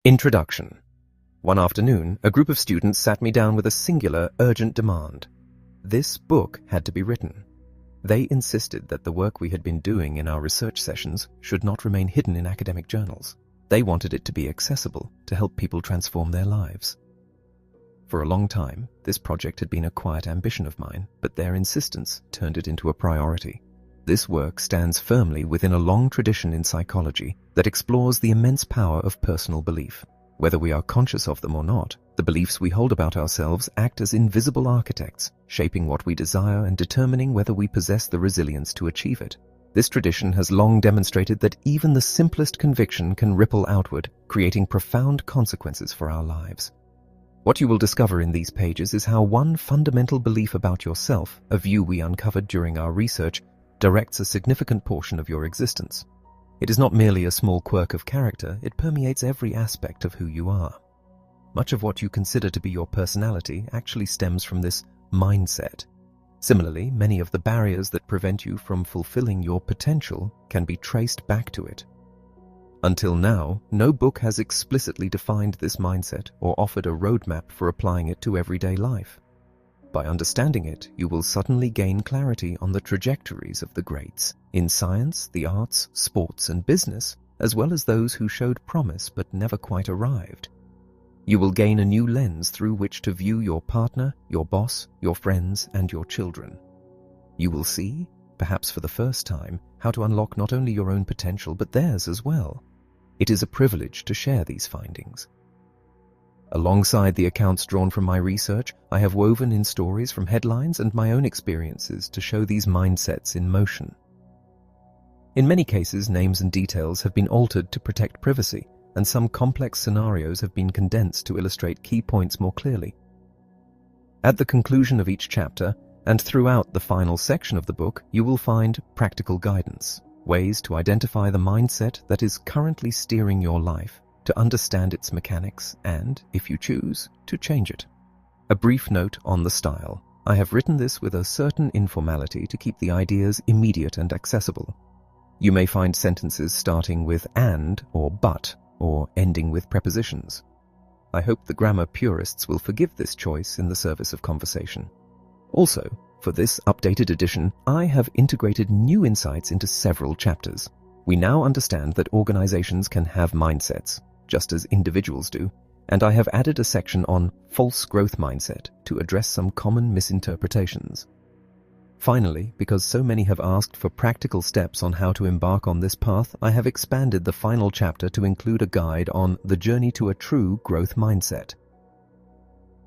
Introduction. One afternoon, a group of students sat me down with a singular, urgent demand. This book had to be written. They insisted that the work we had been doing in our research sessions should not remain hidden in academic journals. They wanted it to be accessible to help people transform their lives. For a long time, this project had been a quiet ambition of mine, but their insistence turned it into a priority. This work stands firmly within a long tradition in psychology that explores the immense power of personal belief. Whether we are conscious of them or not, the beliefs we hold about ourselves act as invisible architects, shaping what we desire and determining whether we possess the resilience to achieve it. This tradition has long demonstrated that even the simplest conviction can ripple outward, creating profound consequences for our lives. What you will discover in these pages is how one fundamental belief about yourself, a view we uncovered during our research, directs a significant portion of your existence. It is not merely a small quirk of character, it permeates every aspect of who you are. Much of what you consider to be your personality actually stems from this mindset. Similarly, many of the barriers that prevent you from fulfilling your potential can be traced back to it. Until now, no book has explicitly defined this mindset or offered a roadmap for applying it to everyday life. By understanding it, you will suddenly gain clarity on the trajectories of the greats in science, the arts, sports, and business, as well as those who showed promise but never quite arrived. You will gain a new lens through which to view your partner, your boss, your friends, and your children. You will see, perhaps for the first time, how to unlock not only your own potential but theirs as well. It is a privilege to share these findings. Alongside the accounts drawn from my research, I have woven in stories from headlines and my own experiences to show these mindsets in motion. In many cases, names and details have been altered to protect privacy, and some complex scenarios have been condensed to illustrate key points more clearly. At the conclusion of each chapter, and throughout the final section of the book, you will find practical guidance, ways to identify the mindset that is currently steering your life, to understand its mechanics, and, if you choose, to change it. A brief note on the style. I have written this with a certain informality to keep the ideas immediate and accessible. You may find sentences starting with and or but, or ending with prepositions. I hope the grammar purists will forgive this choice in the service of conversation. Also, for this updated edition, I have integrated new insights into several chapters. We now understand that organizations can have mindsets, just as individuals do, and I have added a section on false growth mindset to address some common misinterpretations. Finally, because so many have asked for practical steps on how to embark on this path, I have expanded the final chapter to include a guide on the journey to a true growth mindset.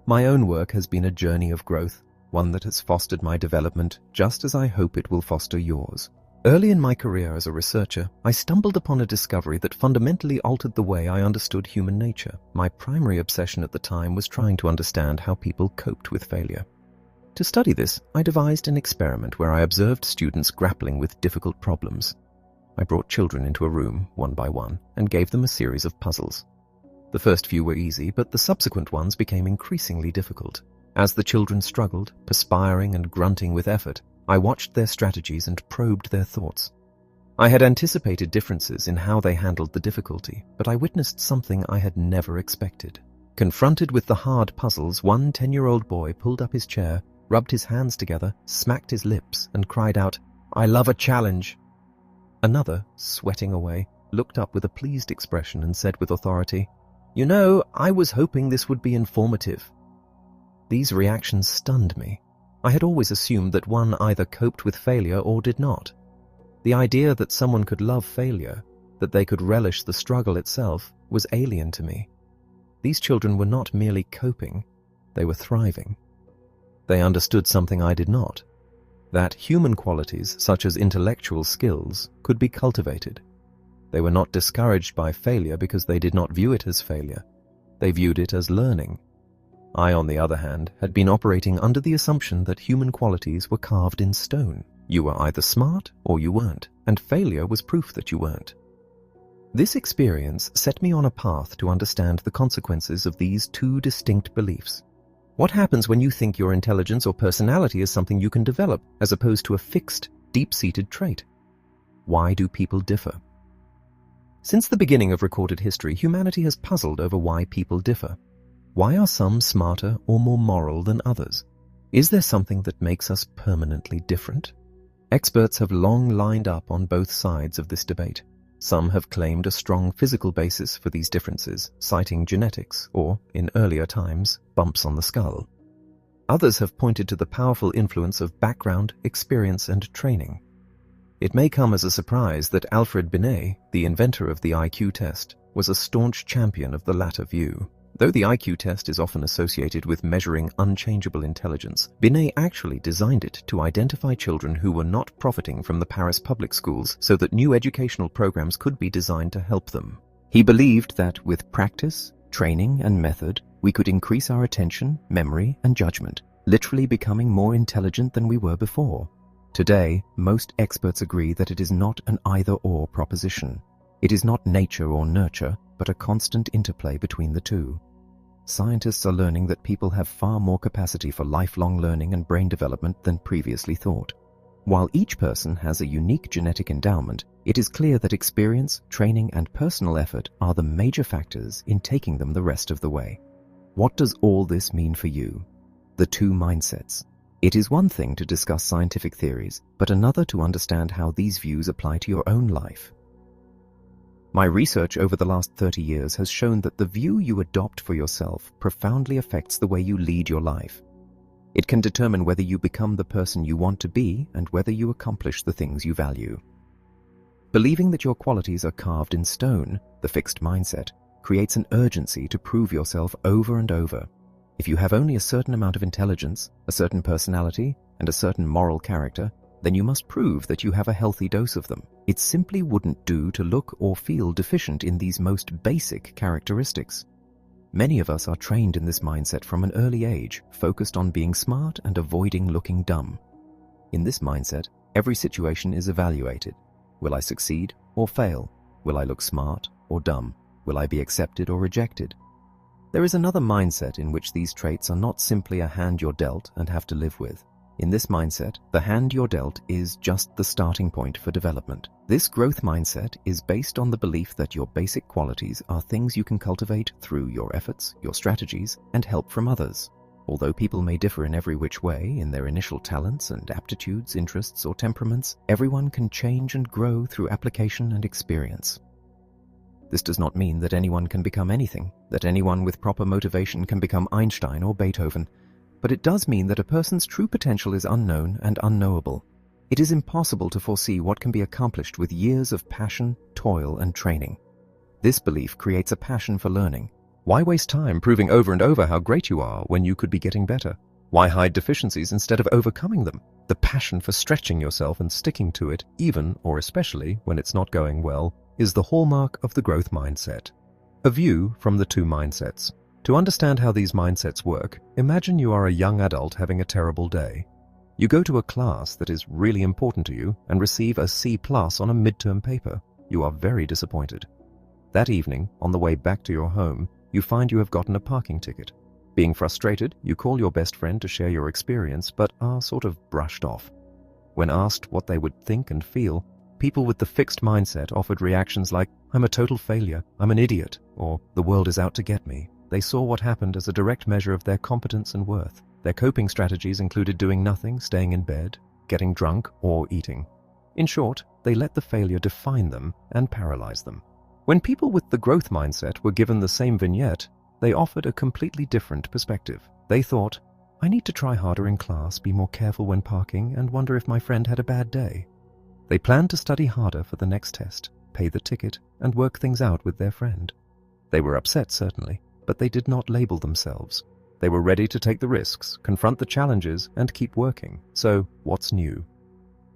My own work has been a journey of growth, one that has fostered my development just as I hope it will foster yours. Early in my career as a researcher, I stumbled upon a discovery that fundamentally altered the way I understood human nature. My primary obsession at the time was trying to understand how people coped with failure. To study this, I devised an experiment where I observed students grappling with difficult problems. I brought children into a room, one by one, and gave them a series of puzzles. The first few were easy, but the subsequent ones became increasingly difficult. As the children struggled, perspiring and grunting with effort, I watched their strategies and probed their thoughts. I had anticipated differences in how they handled the difficulty, but I witnessed something I had never expected. Confronted with the hard puzzles, one 10-year-old boy pulled up his chair, rubbed his hands together, smacked his lips, and cried out, "I love a challenge." Another, sweating away, looked up with a pleased expression and said with authority, "You know, I was hoping this would be informative." These reactions stunned me. I had always assumed that one either coped with failure or did not. The idea that someone could love failure, that they could relish the struggle itself, was alien to me. These children were not merely coping, they were thriving. They understood something I did not, that human qualities such as intellectual skills could be cultivated. They were not discouraged by failure because they did not view it as failure. They viewed it as learning. I, on the other hand, had been operating under the assumption that human qualities were carved in stone. You were either smart or you weren't, and failure was proof that you weren't. This experience set me on a path to understand the consequences of these two distinct beliefs. What happens when you think your intelligence or personality is something you can develop, as opposed to a fixed, deep-seated trait? Why do people differ? Since the beginning of recorded history, humanity has puzzled over why people differ. Why are some smarter or more moral than others? Is there something that makes us permanently different? Experts have long lined up on both sides of this debate. Some have claimed a strong physical basis for these differences, citing genetics or, in earlier times, bumps on the skull. Others have pointed to the powerful influence of background, experience, and training. It may come as a surprise that Alfred Binet, the inventor of the IQ test, was a staunch champion of the latter view. Though the IQ test is often associated with measuring unchangeable intelligence, Binet actually designed it to identify children who were not profiting from the Paris public schools so that new educational programs could be designed to help them. He believed that with practice, training, and method, we could increase our attention, memory, and judgment, literally becoming more intelligent than we were before. Today, most experts agree that it is not an either-or proposition. It is not nature or nurture, but a constant interplay between the two. Scientists are learning that people have far more capacity for lifelong learning and brain development than previously thought. While each person has a unique genetic endowment, it is clear that experience, training, and personal effort are the major factors in taking them the rest of the way. What does all this mean for you? The two mindsets. It is one thing to discuss scientific theories, but another to understand how these views apply to your own life. My research over the last 30 years has shown that the view you adopt for yourself profoundly affects the way you lead your life. It can determine whether you become the person you want to be and whether you accomplish the things you value. Believing that your qualities are carved in stone, the fixed mindset, creates an urgency to prove yourself over and over. If you have only a certain amount of intelligence, a certain personality, and a certain moral character, then you must prove that you have a healthy dose of them. It simply wouldn't do to look or feel deficient in these most basic characteristics. Many of us are trained in this mindset from an early age, focused on being smart and avoiding looking dumb. In this mindset, every situation is evaluated. Will I succeed or fail? Will I look smart or dumb? Will I be accepted or rejected? There is another mindset in which these traits are not simply a hand you're dealt and have to live with. In this mindset, the hand you're dealt is just the starting point for development. This growth mindset is based on the belief that your basic qualities are things you can cultivate through your efforts, your strategies, and help from others. Although people may differ in every which way in their initial talents and aptitudes, interests, or temperaments, everyone can change and grow through application and experience. This does not mean that anyone can become anything, that anyone with proper motivation can become Einstein or Beethoven. But it does mean that a person's true potential is unknown and unknowable. It is impossible to foresee what can be accomplished with years of passion, toil, and training. This belief creates a passion for learning. Why waste time proving over and over how great you are when you could be getting better? Why hide deficiencies instead of overcoming them? The passion for stretching yourself and sticking to it, even or especially when it's not going well, is the hallmark of the growth mindset. A view from the two mindsets. To understand how these mindsets work, imagine you are a young adult having a terrible day. You go to a class that is really important to you and receive a C+ on a midterm paper. You are very disappointed. That evening, on the way back to your home, you find you have gotten a parking ticket. Being frustrated, you call your best friend to share your experience, but are sort of brushed off. When asked what they would think and feel, people with the fixed mindset offered reactions like, "I'm a total failure," "I'm an idiot," or "the world is out to get me." They saw what happened as a direct measure of their competence and worth. Their coping strategies included doing nothing, staying in bed, getting drunk, or eating. In short, they let the failure define them and paralyze them. When people with the growth mindset were given the same vignette, they offered a completely different perspective. They thought, "I need to try harder in class, be more careful when parking, and wonder if my friend had a bad day." They planned to study harder for the next test, pay the ticket, and work things out with their friend. They were upset, certainly, but they did not label themselves. They were ready to take the risks, confront the challenges, and keep working. So, what's new?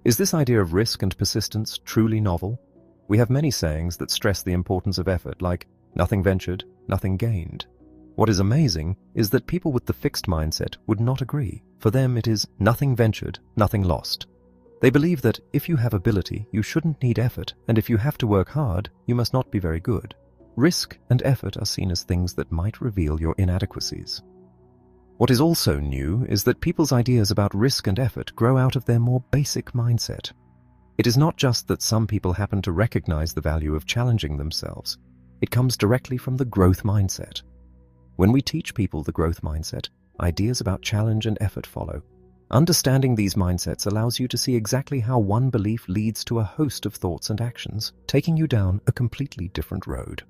Is this idea of risk and persistence truly novel? We have many sayings that stress the importance of effort, like, "nothing ventured, nothing gained." What is amazing is that people with the fixed mindset would not agree. For them, it is nothing ventured, nothing lost. They believe that if you have ability, you shouldn't need effort, and if you have to work hard, you must not be very good. Risk and effort are seen as things that might reveal your inadequacies. What is also new is that people's ideas about risk and effort grow out of their more basic mindset. It is not just that some people happen to recognize the value of challenging themselves. It comes directly from the growth mindset. When we teach people the growth mindset, ideas about challenge and effort follow. Understanding these mindsets allows you to see exactly how one belief leads to a host of thoughts and actions, taking you down a completely different road.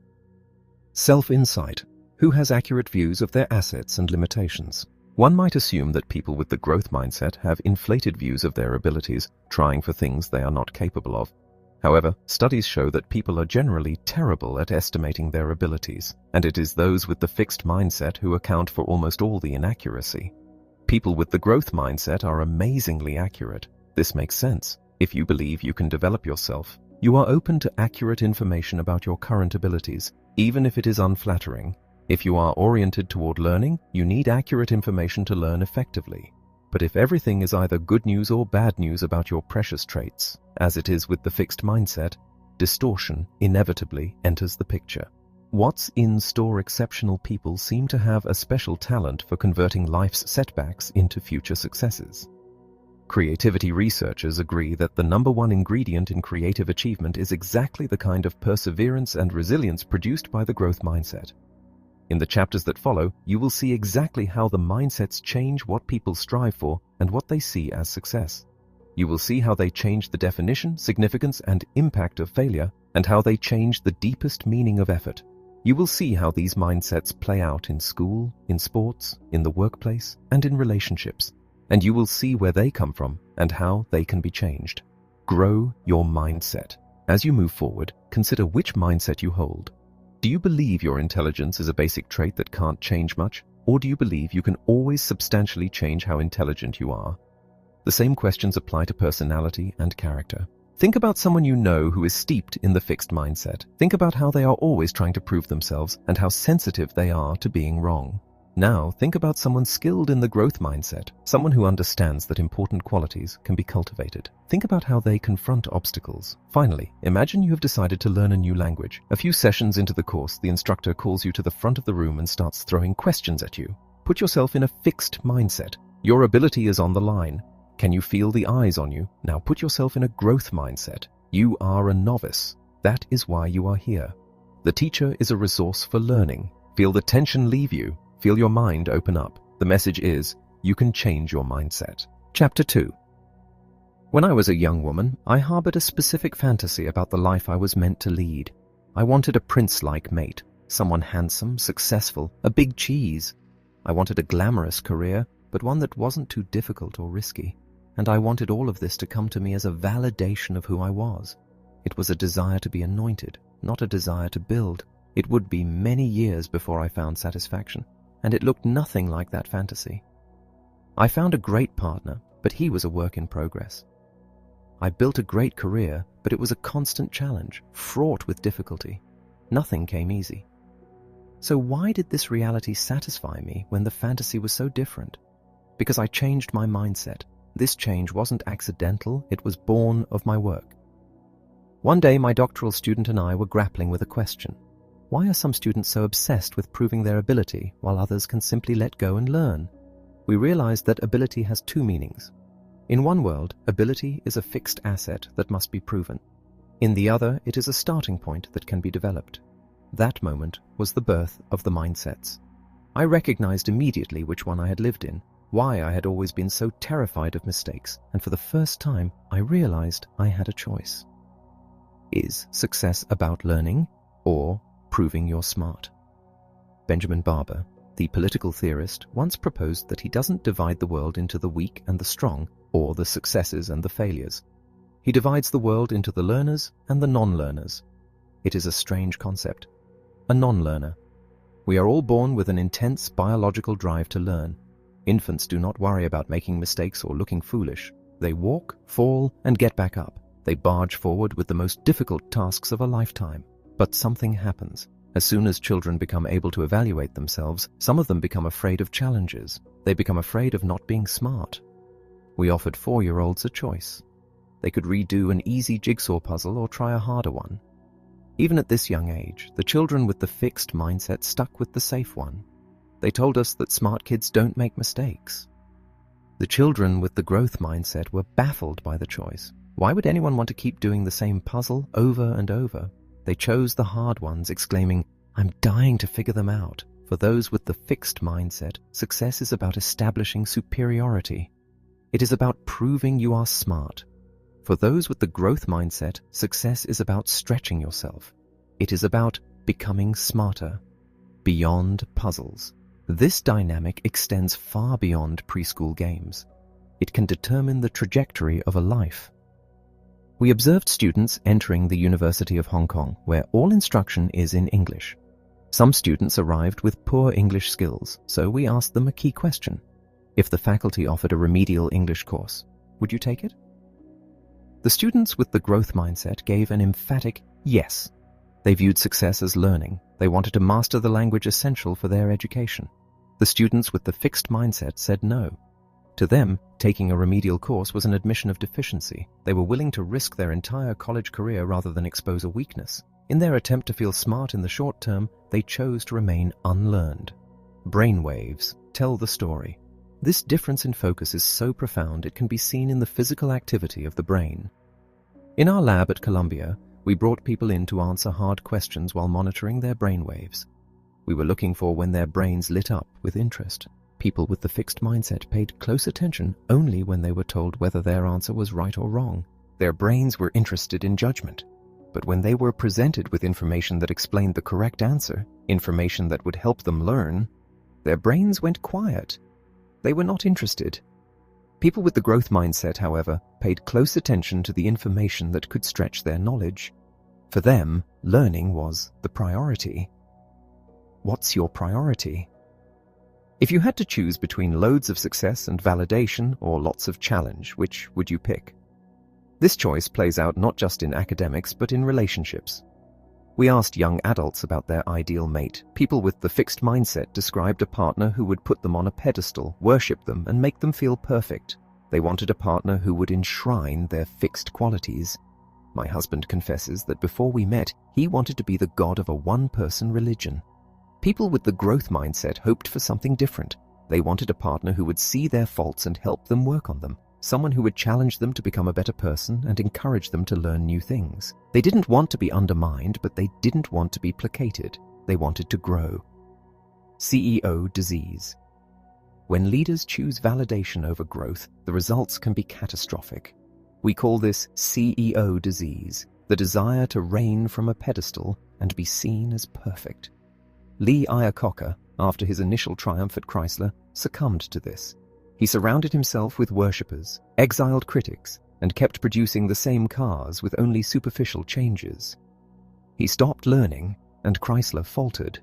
Self-insight. Who has accurate views of their assets and limitations? One might assume that people with the growth mindset have inflated views of their abilities, trying for things they are not capable of. However, studies show that people are generally terrible at estimating their abilities, and it is those with the fixed mindset who account for almost all the inaccuracy. People with the growth mindset are amazingly accurate. This makes sense. If you believe you can develop yourself, you are open to accurate information about your current abilities, even if it is unflattering. If you are oriented toward learning, you need accurate information to learn effectively. But if everything is either good news or bad news about your precious traits, as it is with the fixed mindset, distortion inevitably enters the picture. What's in store? Exceptional people seem to have a special talent for converting life's setbacks into future successes. Creativity researchers agree that the number one ingredient in creative achievement is exactly the kind of perseverance and resilience produced by the growth mindset. In the chapters that follow, you will see exactly how the mindsets change what people strive for and what they see as success. You will see how they change the definition, significance, and impact of failure, and how they change the deepest meaning of effort. You will see how these mindsets play out in school, in sports, in the workplace, and in relationships. And you will see where they come from and how they can be changed. Grow your mindset. As you move forward, consider which mindset you hold. Do you believe your intelligence is a basic trait that can't change much? Or do you believe you can always substantially change how intelligent you are? The same questions apply to personality and character. Think about someone you know who is steeped in the fixed mindset. Think about how they are always trying to prove themselves and how sensitive they are to being wrong. Now, think about someone skilled in the growth mindset, someone who understands that important qualities can be cultivated. Think about how they confront obstacles. Finally, imagine you have decided to learn a new language. A few sessions into the course, the instructor calls you to the front of the room and starts throwing questions at you. Put yourself in a fixed mindset. Your ability is on the line. Can you feel the eyes on you? Now put yourself in a growth mindset. You are a novice. That is why you are here. The teacher is a resource for learning. Feel the tension leave you. Feel your mind open up. The message is, you can change your mindset. Chapter 2. When I was a young woman, I harbored a specific fantasy about the life I was meant to lead. I wanted a prince-like mate, someone handsome, successful, a big cheese. I wanted a glamorous career, but one that wasn't too difficult or risky. And I wanted all of this to come to me as a validation of who I was. It was a desire to be anointed, not a desire to build. It would be many years before I found satisfaction, and it looked nothing like that fantasy. I found a great partner, but he was a work in progress. I built a great career, but it was a constant challenge, fraught with difficulty. Nothing came easy. So why did this reality satisfy me when the fantasy was so different? Because I changed my mindset. This change wasn't accidental, it was born of my work. One day, my doctoral student and I were grappling with a question. Why are some students so obsessed with proving their ability, while others can simply let go and learn? We realized that ability has two meanings. In one world, ability is a fixed asset that must be proven. In the other, it is a starting point that can be developed. That moment was the birth of the mindsets. I recognized immediately which one I had lived in, why I had always been so terrified of mistakes, and for the first time, I realized I had a choice. Is success about learning or proving you're smart? Benjamin Barber, the political theorist, once proposed that he doesn't divide the world into the weak and the strong, or the successes and the failures. He divides the world into the learners and the non-learners. It is a strange concept. A non-learner. We are all born with an intense biological drive to learn. Infants do not worry about making mistakes or looking foolish. They walk, fall, and get back up. They barge forward with the most difficult tasks of a lifetime. But something happens. As soon as children become able to evaluate themselves, some of them become afraid of challenges. They become afraid of not being smart. We offered 4-year-olds a choice. They could redo an easy jigsaw puzzle or try a harder one. Even at this young age, the children with the fixed mindset stuck with the safe one. They told us that smart kids don't make mistakes. The children with the growth mindset were baffled by the choice. Why would anyone want to keep doing the same puzzle over and over? They chose the hard ones, exclaiming, "I'm dying to figure them out." For those with the fixed mindset, success is about establishing superiority. It is about proving you are smart. For those with the growth mindset, success is about stretching yourself. It is about becoming smarter, beyond puzzles. This dynamic extends far beyond preschool games. It can determine the trajectory of a life. We observed students entering the University of Hong Kong, where all instruction is in English. Some students arrived with poor English skills, so we asked them a key question. If the faculty offered a remedial English course, would you take it? The students with the growth mindset gave an emphatic yes. They viewed success as learning. They wanted to master the language essential for their education. The students with the fixed mindset said no. To them, taking a remedial course was an admission of deficiency. They were willing to risk their entire college career rather than expose a weakness. In their attempt to feel smart in the short term, they chose to remain unlearned. Brainwaves tell the story. This difference in focus is so profound it can be seen in the physical activity of the brain. In our lab at Columbia, we brought people in to answer hard questions while monitoring their brainwaves. We were looking for when their brains lit up with interest. People with the fixed mindset paid close attention only when they were told whether their answer was right or wrong. Their brains were interested in judgment. But when they were presented with information that explained the correct answer, information that would help them learn, their brains went quiet. They were not interested. People with the growth mindset, however, paid close attention to the information that could stretch their knowledge. For them, learning was the priority. What's your priority? If you had to choose between loads of success and validation or lots of challenge, which would you pick? This choice plays out not just in academics but in relationships. We asked young adults about their ideal mate. People with the fixed mindset described a partner who would put them on a pedestal, worship them, and make them feel perfect. They wanted a partner who would enshrine their fixed qualities. My husband confesses that before we met, he wanted to be the god of a one-person religion. People with the growth mindset hoped for something different. They wanted a partner who would see their faults and help them work on them. Someone who would challenge them to become a better person and encourage them to learn new things. They didn't want to be undermined, but they didn't want to be placated. They wanted to grow. CEO disease. When leaders choose validation over growth, the results can be catastrophic. We call this CEO disease, the desire to reign from a pedestal and be seen as perfect. Lee Iacocca, after his initial triumph at Chrysler, succumbed to this. He surrounded himself with worshippers, exiled critics, and kept producing the same cars with only superficial changes. He stopped learning, and Chrysler faltered.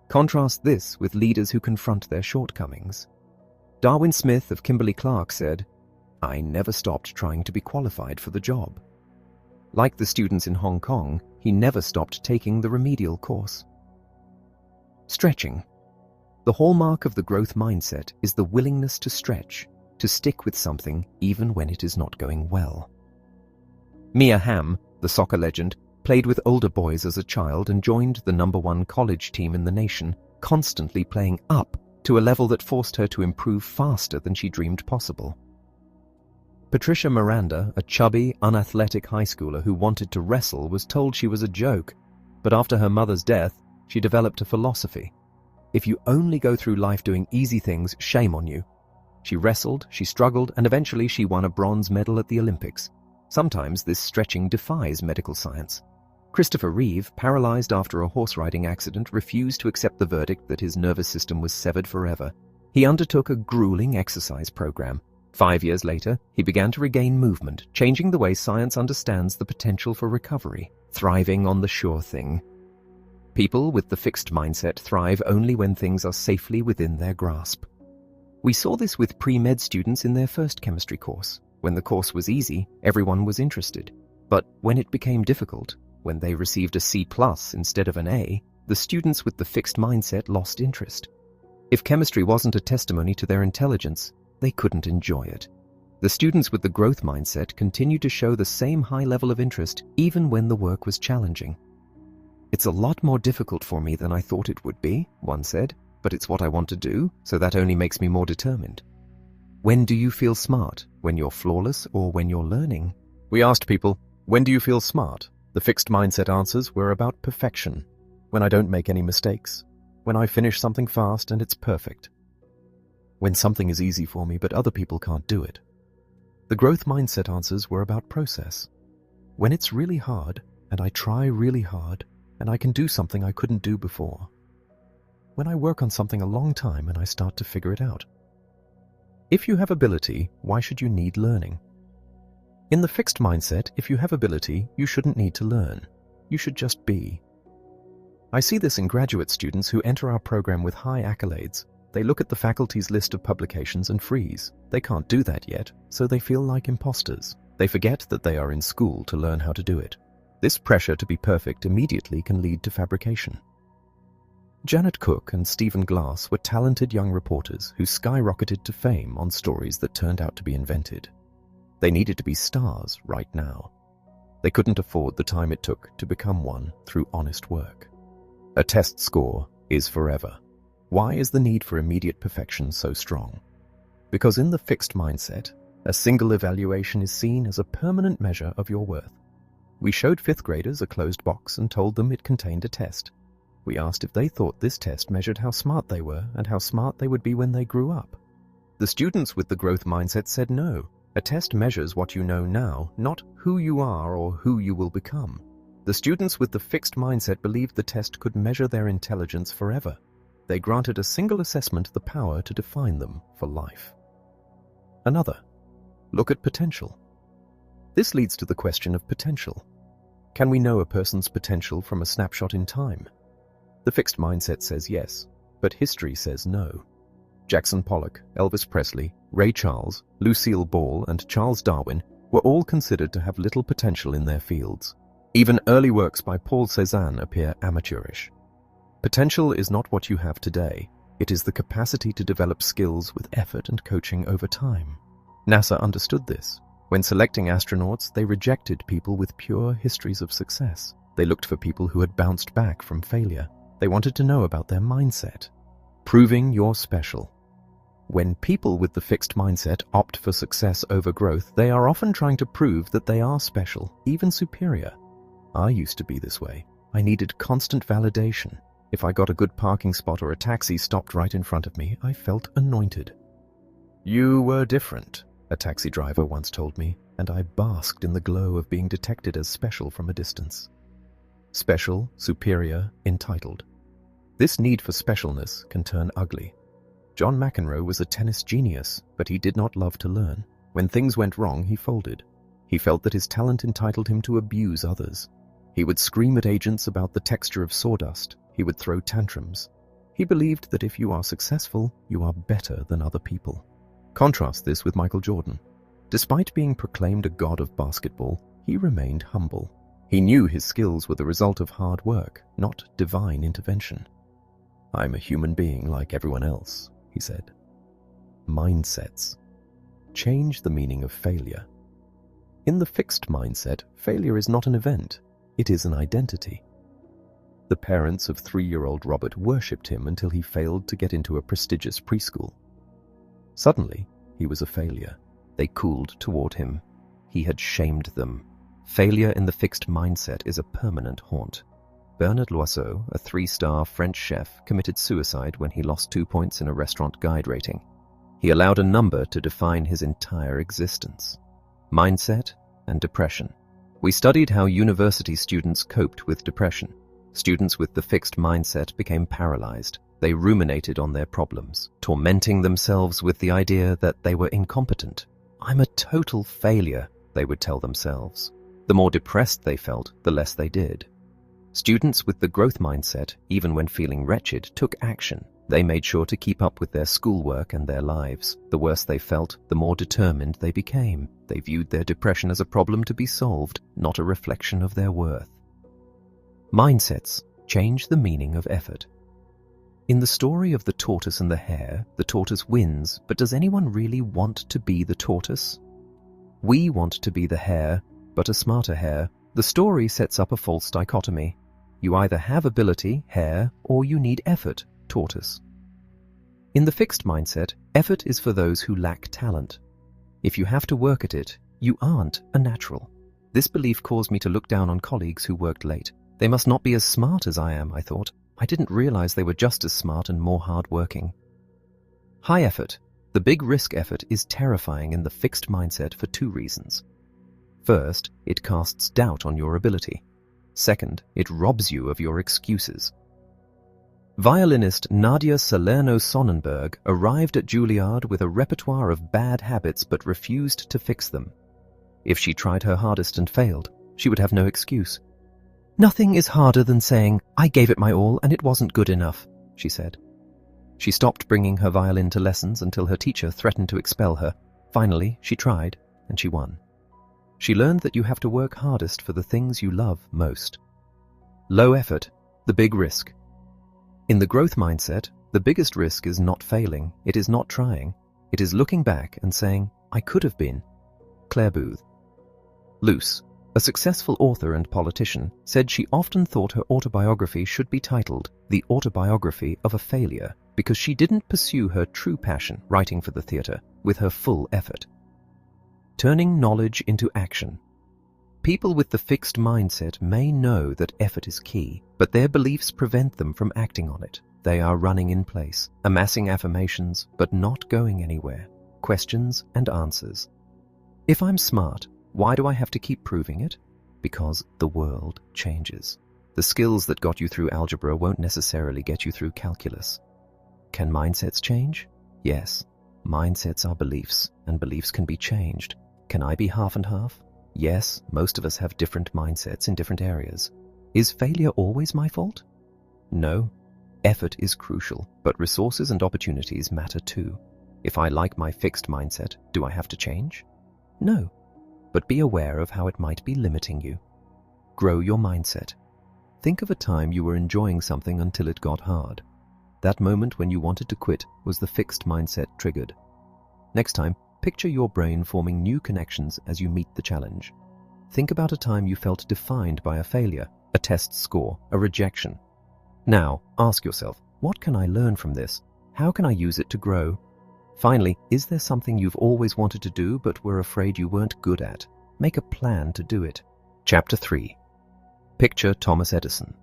Contrast this with leaders who confront their shortcomings. Darwin Smith of Kimberly-Clark said, "I never stopped trying to be qualified for the job." Like the students in Hong Kong, he never stopped taking the remedial course. Stretching. The hallmark of the growth mindset is the willingness to stretch, to stick with something even when it is not going well. Mia Hamm, the soccer legend, played with older boys as a child and joined the #1 college team in the nation, constantly playing up to a level that forced her to improve faster than she dreamed possible. Patricia Miranda, a chubby, unathletic high schooler who wanted to wrestle, was told she was a joke, but after her mother's death, she developed a philosophy. If you only go through life doing easy things, shame on you. She wrestled, she struggled, and eventually she won a bronze medal at the Olympics. Sometimes this stretching defies medical science. Christopher Reeve, paralyzed after a horse riding accident, refused to accept the verdict that his nervous system was severed forever. He undertook a grueling exercise program. 5 years later, he began to regain movement, changing the way science understands the potential for recovery, thriving on the sure thing. People with the fixed mindset thrive only when things are safely within their grasp. We saw this with pre-med students in their first chemistry course. When the course was easy, everyone was interested. But when it became difficult, when they received a C+ instead of an A, the students with the fixed mindset lost interest. If chemistry wasn't a testimony to their intelligence, they couldn't enjoy it. The students with the growth mindset continued to show the same high level of interest even when the work was challenging. "It's a lot more difficult for me than I thought it would be," one said, "but it's what I want to do, so that only makes me more determined." When do you feel smart? When you're flawless or when you're learning? We asked people, when do you feel smart? The fixed mindset answers were about perfection. When I don't make any mistakes. When I finish something fast and it's perfect. When something is easy for me but other people can't do it. The growth mindset answers were about process. When it's really hard, and I try really hard, and I can do something I couldn't do before. When I work on something a long time and I start to figure it out. If you have ability, why should you need learning? In the fixed mindset, if you have ability, you shouldn't need to learn. You should just be. I see this in graduate students who enter our program with high accolades. They look at the faculty's list of publications and freeze. They can't do that yet, so they feel like imposters. They forget that they are in school to learn how to do it. This pressure to be perfect immediately can lead to fabrication. Janet Cook and Stephen Glass were talented young reporters who skyrocketed to fame on stories that turned out to be invented. They needed to be stars right now. They couldn't afford the time it took to become one through honest work. A test score is forever. Why is the need for immediate perfection so strong? Because in the fixed mindset, a single evaluation is seen as a permanent measure of your worth. We showed fifth graders a closed box and told them it contained a test. We asked if they thought this test measured how smart they were and how smart they would be when they grew up. The students with the growth mindset said no. A test measures what you know now, not who you are or who you will become. The students with the fixed mindset believed the test could measure their intelligence forever. They granted a single assessment the power to define them for life. Another, look at potential. This leads to the question of potential. Can we know a person's potential from a snapshot in time? The fixed mindset says yes, but history says no. Jackson Pollock, Elvis Presley, Ray Charles, Lucille Ball, and Charles Darwin were all considered to have little potential in their fields. Even early works by Paul Cézanne appear amateurish. Potential is not what you have today. It is the capacity to develop skills with effort and coaching over time. NASA understood this. When selecting astronauts, they rejected people with pure histories of success. They looked for people who had bounced back from failure. They wanted to know about their mindset. Proving you're special. When people with the fixed mindset opt for success over growth, they are often trying to prove that they are special, even superior. I used to be this way. I needed constant validation. If I got a good parking spot or a taxi stopped right in front of me, I felt anointed. You were different, a taxi driver once told me, and I basked in the glow of being detected as special from a distance. Special, superior, entitled. This need for specialness can turn ugly. John McEnroe was a tennis genius, but he did not love to learn. When things went wrong, he folded. He felt that his talent entitled him to abuse others. He would scream at agents about the texture of sawdust. He would throw tantrums. He believed that if you are successful, you are better than other people. Contrast this with Michael Jordan. Despite being proclaimed a god of basketball, he remained humble. He knew his skills were the result of hard work, not divine intervention. I'm a human being like everyone else, he said. Mindsets. Change the meaning of failure. In the fixed mindset, failure is not an event. It is an identity. The parents of 3-year-old Robert worshipped him until he failed to get into a prestigious preschool. Suddenly, he was a failure. They cooled toward him. He had shamed them. Failure in the fixed mindset is a permanent haunt. Bernard Loiseau, a 3-star French chef, committed suicide when he lost 2 points in a restaurant guide rating. He allowed a number to define his entire existence. Mindset and depression. We studied how university students coped with depression. Students with the fixed mindset became paralyzed. They ruminated on their problems, tormenting themselves with the idea that they were incompetent. I'm a total failure, they would tell themselves. The more depressed they felt, the less they did. Students with the growth mindset, even when feeling wretched, took action. They made sure to keep up with their schoolwork and their lives. The worse they felt, the more determined they became. They viewed their depression as a problem to be solved, not a reflection of their worth. Mindsets change the meaning of effort. In the story of the tortoise and the hare, the tortoise wins, but does anyone really want to be the tortoise? We want to be the hare, but a smarter hare. The story sets up a false dichotomy. You either have ability, hare, or you need effort, tortoise. In the fixed mindset, effort is for those who lack talent. If you have to work at it, you aren't a natural. This belief caused me to look down on colleagues who worked late. They must not be as smart as I am, I thought. I didn't realize they were just as smart and more hard-working. High effort. The big risk effort is terrifying in the fixed mindset for 2 reasons. First, it casts doubt on your ability. Second, it robs you of your excuses. Violinist Nadia Salerno-Sonnenberg arrived at Juilliard with a repertoire of bad habits but refused to fix them. If she tried her hardest and failed, she would have no excuse. "Nothing is harder than saying, 'I gave it my all and it wasn't good enough,'" she said. She stopped bringing her violin to lessons until her teacher threatened to expel her. Finally, she tried, and she won. She learned that you have to work hardest for the things you love most. Low effort, the big risk. In the growth mindset, the biggest risk is not failing, it is not trying. It is looking back and saying, "I could have been." Claire Booth. Luce, a successful author and politician, said she often thought her autobiography should be titled The Autobiography of a Failure because she didn't pursue her true passion, writing for the theater, with her full effort. Turning knowledge into action. People with the fixed mindset may know that effort is key, but their beliefs prevent them from acting on it. They are running in place, amassing affirmations, but not going anywhere. Questions and answers. If I'm smart, why do I have to keep proving it? Because the world changes. The skills that got you through algebra won't necessarily get you through calculus. Can mindsets change? Yes. Mindsets are beliefs, and beliefs can be changed. Can I be half and half? Yes, most of us have different mindsets in different areas. Is failure always my fault? No. Effort is crucial, but resources and opportunities matter too. If I like my fixed mindset, do I have to change? No. But be aware of how it might be limiting you. Grow your mindset. Think of a time you were enjoying something until it got hard. That moment when you wanted to quit was the fixed mindset triggered. Next time, picture your brain forming new connections as you meet the challenge. Think about a time you felt defined by a failure, a test score, a rejection. Now, ask yourself, what can I learn from this? How can I use it to grow? Finally, is there something you've always wanted to do but were afraid you weren't good at? Make a plan to do it. Chapter 3. Picture Thomas Edison.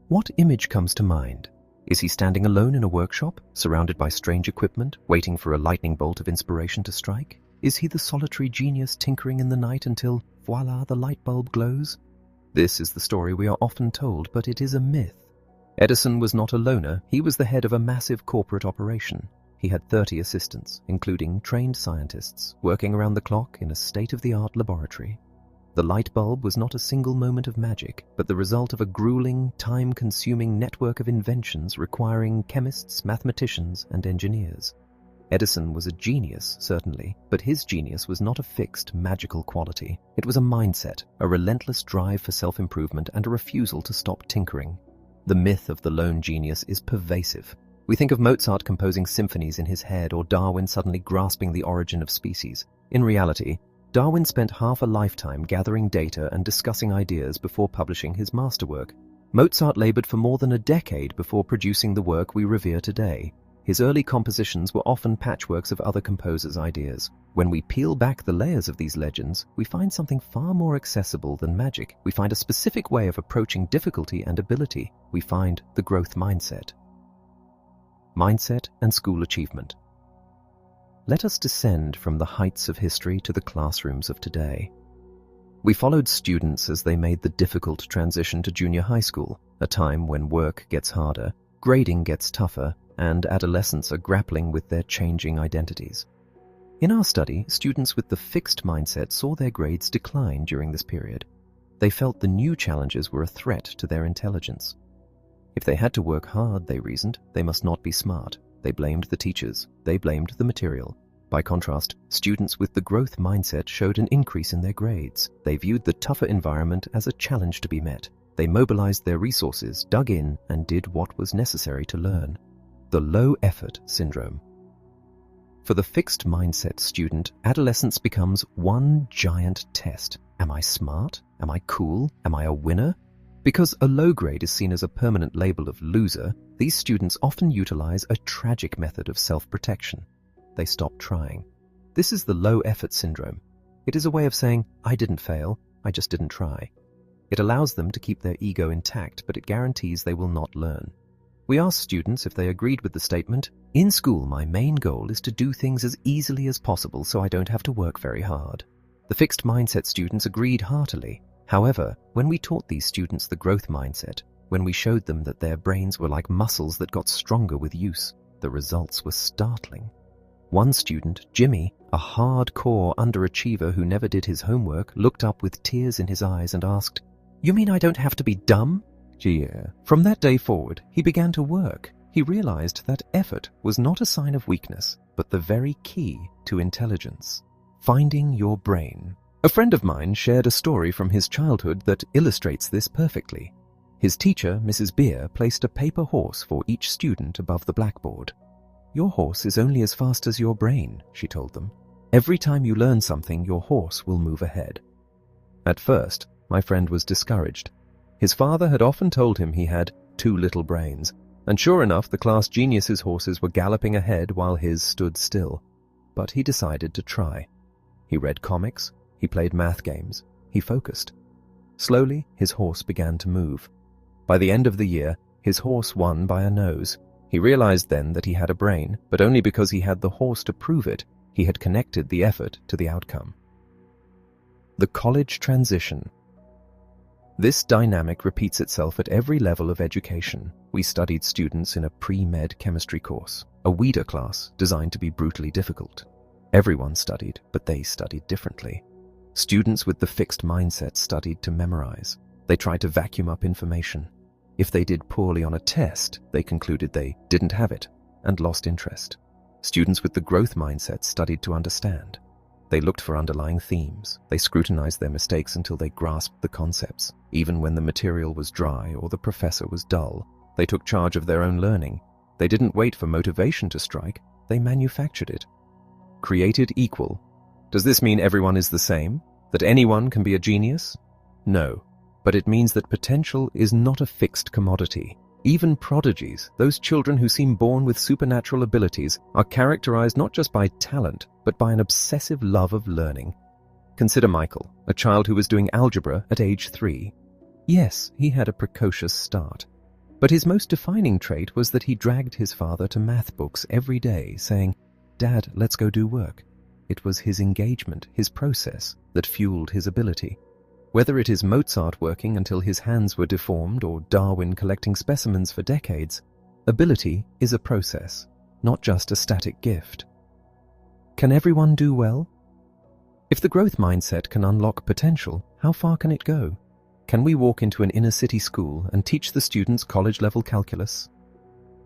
What image comes to mind? Is he standing alone in a workshop, surrounded by strange equipment, waiting for a lightning bolt of inspiration to strike? Is he the solitary genius tinkering in the night until, voila, the light bulb glows? This is the story we are often told, but it is a myth. Edison was not a loner, he was the head of a massive corporate operation. He had 30 assistants, including trained scientists, working around the clock in a state-of-the-art laboratory. The light bulb was not a single moment of magic, but the result of a grueling, time-consuming network of inventions requiring chemists, mathematicians, and engineers. Edison was a genius, certainly, but his genius was not a fixed, magical quality. It was a mindset, a relentless drive for self-improvement, and a refusal to stop tinkering. The myth of the lone genius is pervasive. We think of Mozart composing symphonies in his head or Darwin suddenly grasping the origin of species. In reality, Darwin spent half a lifetime gathering data and discussing ideas before publishing his masterwork. Mozart labored for more than a decade before producing the work we revere today. His early compositions were often patchworks of other composers' ideas. When we peel back the layers of these legends, we find something far more accessible than magic. We find a specific way of approaching difficulty and ability. We find the growth mindset. Mindset and school achievement. Let us descend from the heights of history to the classrooms of today. We followed students as they made the difficult transition to junior high school, a time when work gets harder, grading gets tougher, and adolescents are grappling with their changing identities. In our study, students with the fixed mindset saw their grades decline during this period. They felt the new challenges were a threat to their intelligence. If they had to work hard, they reasoned, they must not be smart. They blamed the teachers. They blamed the material. By contrast, students with the growth mindset showed an increase in their grades. They viewed the tougher environment as a challenge to be met. They mobilized their resources, dug in, and did what was necessary to learn. The low-effort syndrome. For the fixed mindset student, adolescence becomes one giant test. Am I smart? Am I cool? Am I a winner? Because a low grade is seen as a permanent label of loser, these students often utilize a tragic method of self-protection. They stop trying. This is the low-effort syndrome. It is a way of saying, I didn't fail, I just didn't try. It allows them to keep their ego intact, but it guarantees they will not learn. We asked students if they agreed with the statement, in school my main goal is to do things as easily as possible so I don't have to work very hard. The fixed mindset students agreed heartily. However, when we taught these students the growth mindset, when we showed them that their brains were like muscles that got stronger with use, the results were startling. One student, Jimmy, a hardcore underachiever who never did his homework, looked up with tears in his eyes and asked, "You mean I don't have to be dumb?" Yeah. From that day forward, he began to work. He realized that effort was not a sign of weakness, but the very key to intelligence. Finding your brain. A friend of mine shared a story from his childhood that illustrates this perfectly. His teacher, Mrs. Beer, placed a paper horse for each student above the blackboard. Your horse is only as fast as your brain, she told them. Every time you learn something, your horse will move ahead. At first, my friend was discouraged. His father had often told him he had too little brains, and sure enough, the class geniuses' horses were galloping ahead while his stood still. But he decided to try. He read comics, he played math games, he focused. Slowly, his horse began to move. By the end of the year, his horse won by a nose. He realized then that he had a brain, but only because he had the horse to prove it. He had connected the effort to the outcome. The college transition. This dynamic repeats itself at every level of education. We studied students in a pre-med chemistry course, a weeder class designed to be brutally difficult. Everyone studied, but they studied differently. Students with the fixed mindset studied to memorize. They tried to vacuum up information. If they did poorly on a test, they concluded they didn't have it and lost interest. Students with the growth mindset studied to understand. They looked for underlying themes. They scrutinized their mistakes until they grasped the concepts. Even when the material was dry or the professor was dull, they took charge of their own learning. They didn't wait for motivation to strike, they manufactured it. Created equal. Does this mean everyone is the same? That anyone can be a genius? No, but it means that potential is not a fixed commodity. Even prodigies, those children who seem born with supernatural abilities, are characterized not just by talent, but by an obsessive love of learning. Consider Michael, a child who was doing algebra at age 3. Yes, he had a precocious start. But his most defining trait was that he dragged his father to math books every day, saying, "Dad, let's go do work." It was his engagement, his process, that fueled his ability. Whether it is Mozart working until his hands were deformed or Darwin collecting specimens for decades, ability is a process, not just a static gift. Can everyone do well? If the growth mindset can unlock potential, how far can it go? Can we walk into an inner-city school and teach the students college-level calculus?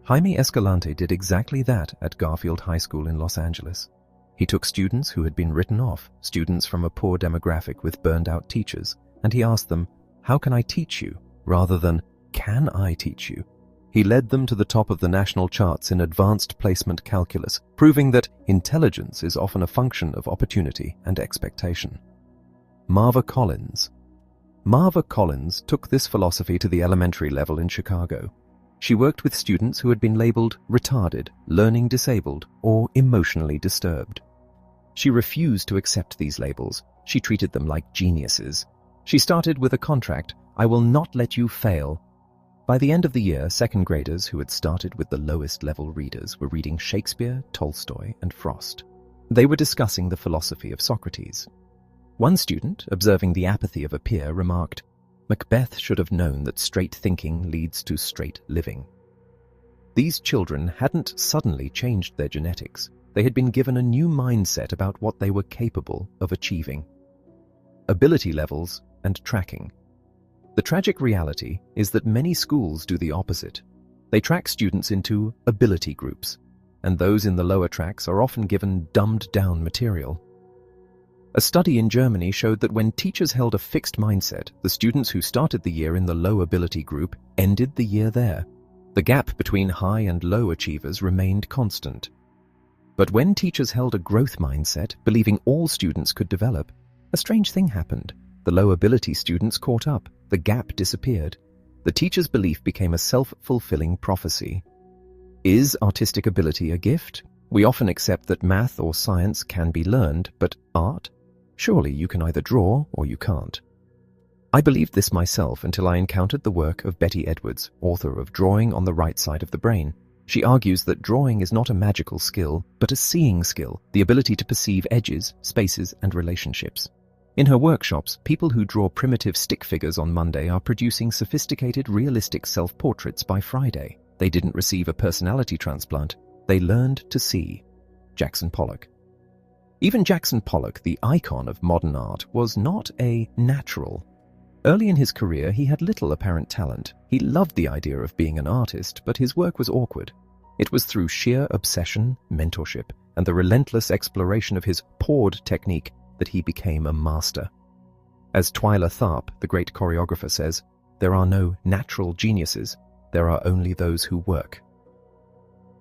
Jaime Escalante did exactly that at Garfield High School in Los Angeles. He took students who had been written off, students from a poor demographic with burned-out teachers, and he asked them, "How can I teach you?" rather than, "Can I teach you?" He led them to the top of the national charts in advanced placement calculus, proving that intelligence is often a function of opportunity and expectation. Marva Collins. Marva Collins took this philosophy to the elementary level in Chicago. She worked with students who had been labeled retarded, learning disabled, or emotionally disturbed. She refused to accept these labels. She treated them like geniuses. She started with a contract, "I will not let you fail." By the end of the year, second graders who had started with the lowest level readers were reading Shakespeare, Tolstoy, and Frost. They were discussing the philosophy of Socrates. One student, observing the apathy of a peer, remarked, "Macbeth should have known that straight thinking leads to straight living." These children hadn't suddenly changed their genetics. They had been given a new mindset about what they were capable of achieving. Ability levels and tracking. The tragic reality is that many schools do the opposite. They track students into ability groups, and those in the lower tracks are often given dumbed-down material. A study in Germany showed that when teachers held a fixed mindset, the students who started the year in the low ability group ended the year there. The gap between high and low achievers remained constant. But when teachers held a growth mindset, believing all students could develop, a strange thing happened. The low ability students caught up. The gap disappeared. The teacher's belief became a self-fulfilling prophecy. Is artistic ability a gift? We often accept that math or science can be learned, but art? Surely you can either draw or you can't. I believed this myself until I encountered the work of Betty Edwards, author of Drawing on the Right Side of the Brain. She argues that drawing is not a magical skill, but a seeing skill, the ability to perceive edges, spaces, and relationships. In her workshops, people who draw primitive stick figures on Monday are producing sophisticated, realistic self-portraits by Friday. They didn't receive a personality transplant. They learned to see. Jackson Pollock. Even Jackson Pollock, the icon of modern art, was not a natural. Early in his career, he had little apparent talent. He loved the idea of being an artist, but his work was awkward. It was through sheer obsession, mentorship, and the relentless exploration of his poured technique that he became a master. As Twyla Tharp, the great choreographer, says, "There are no natural geniuses, there are only those who work."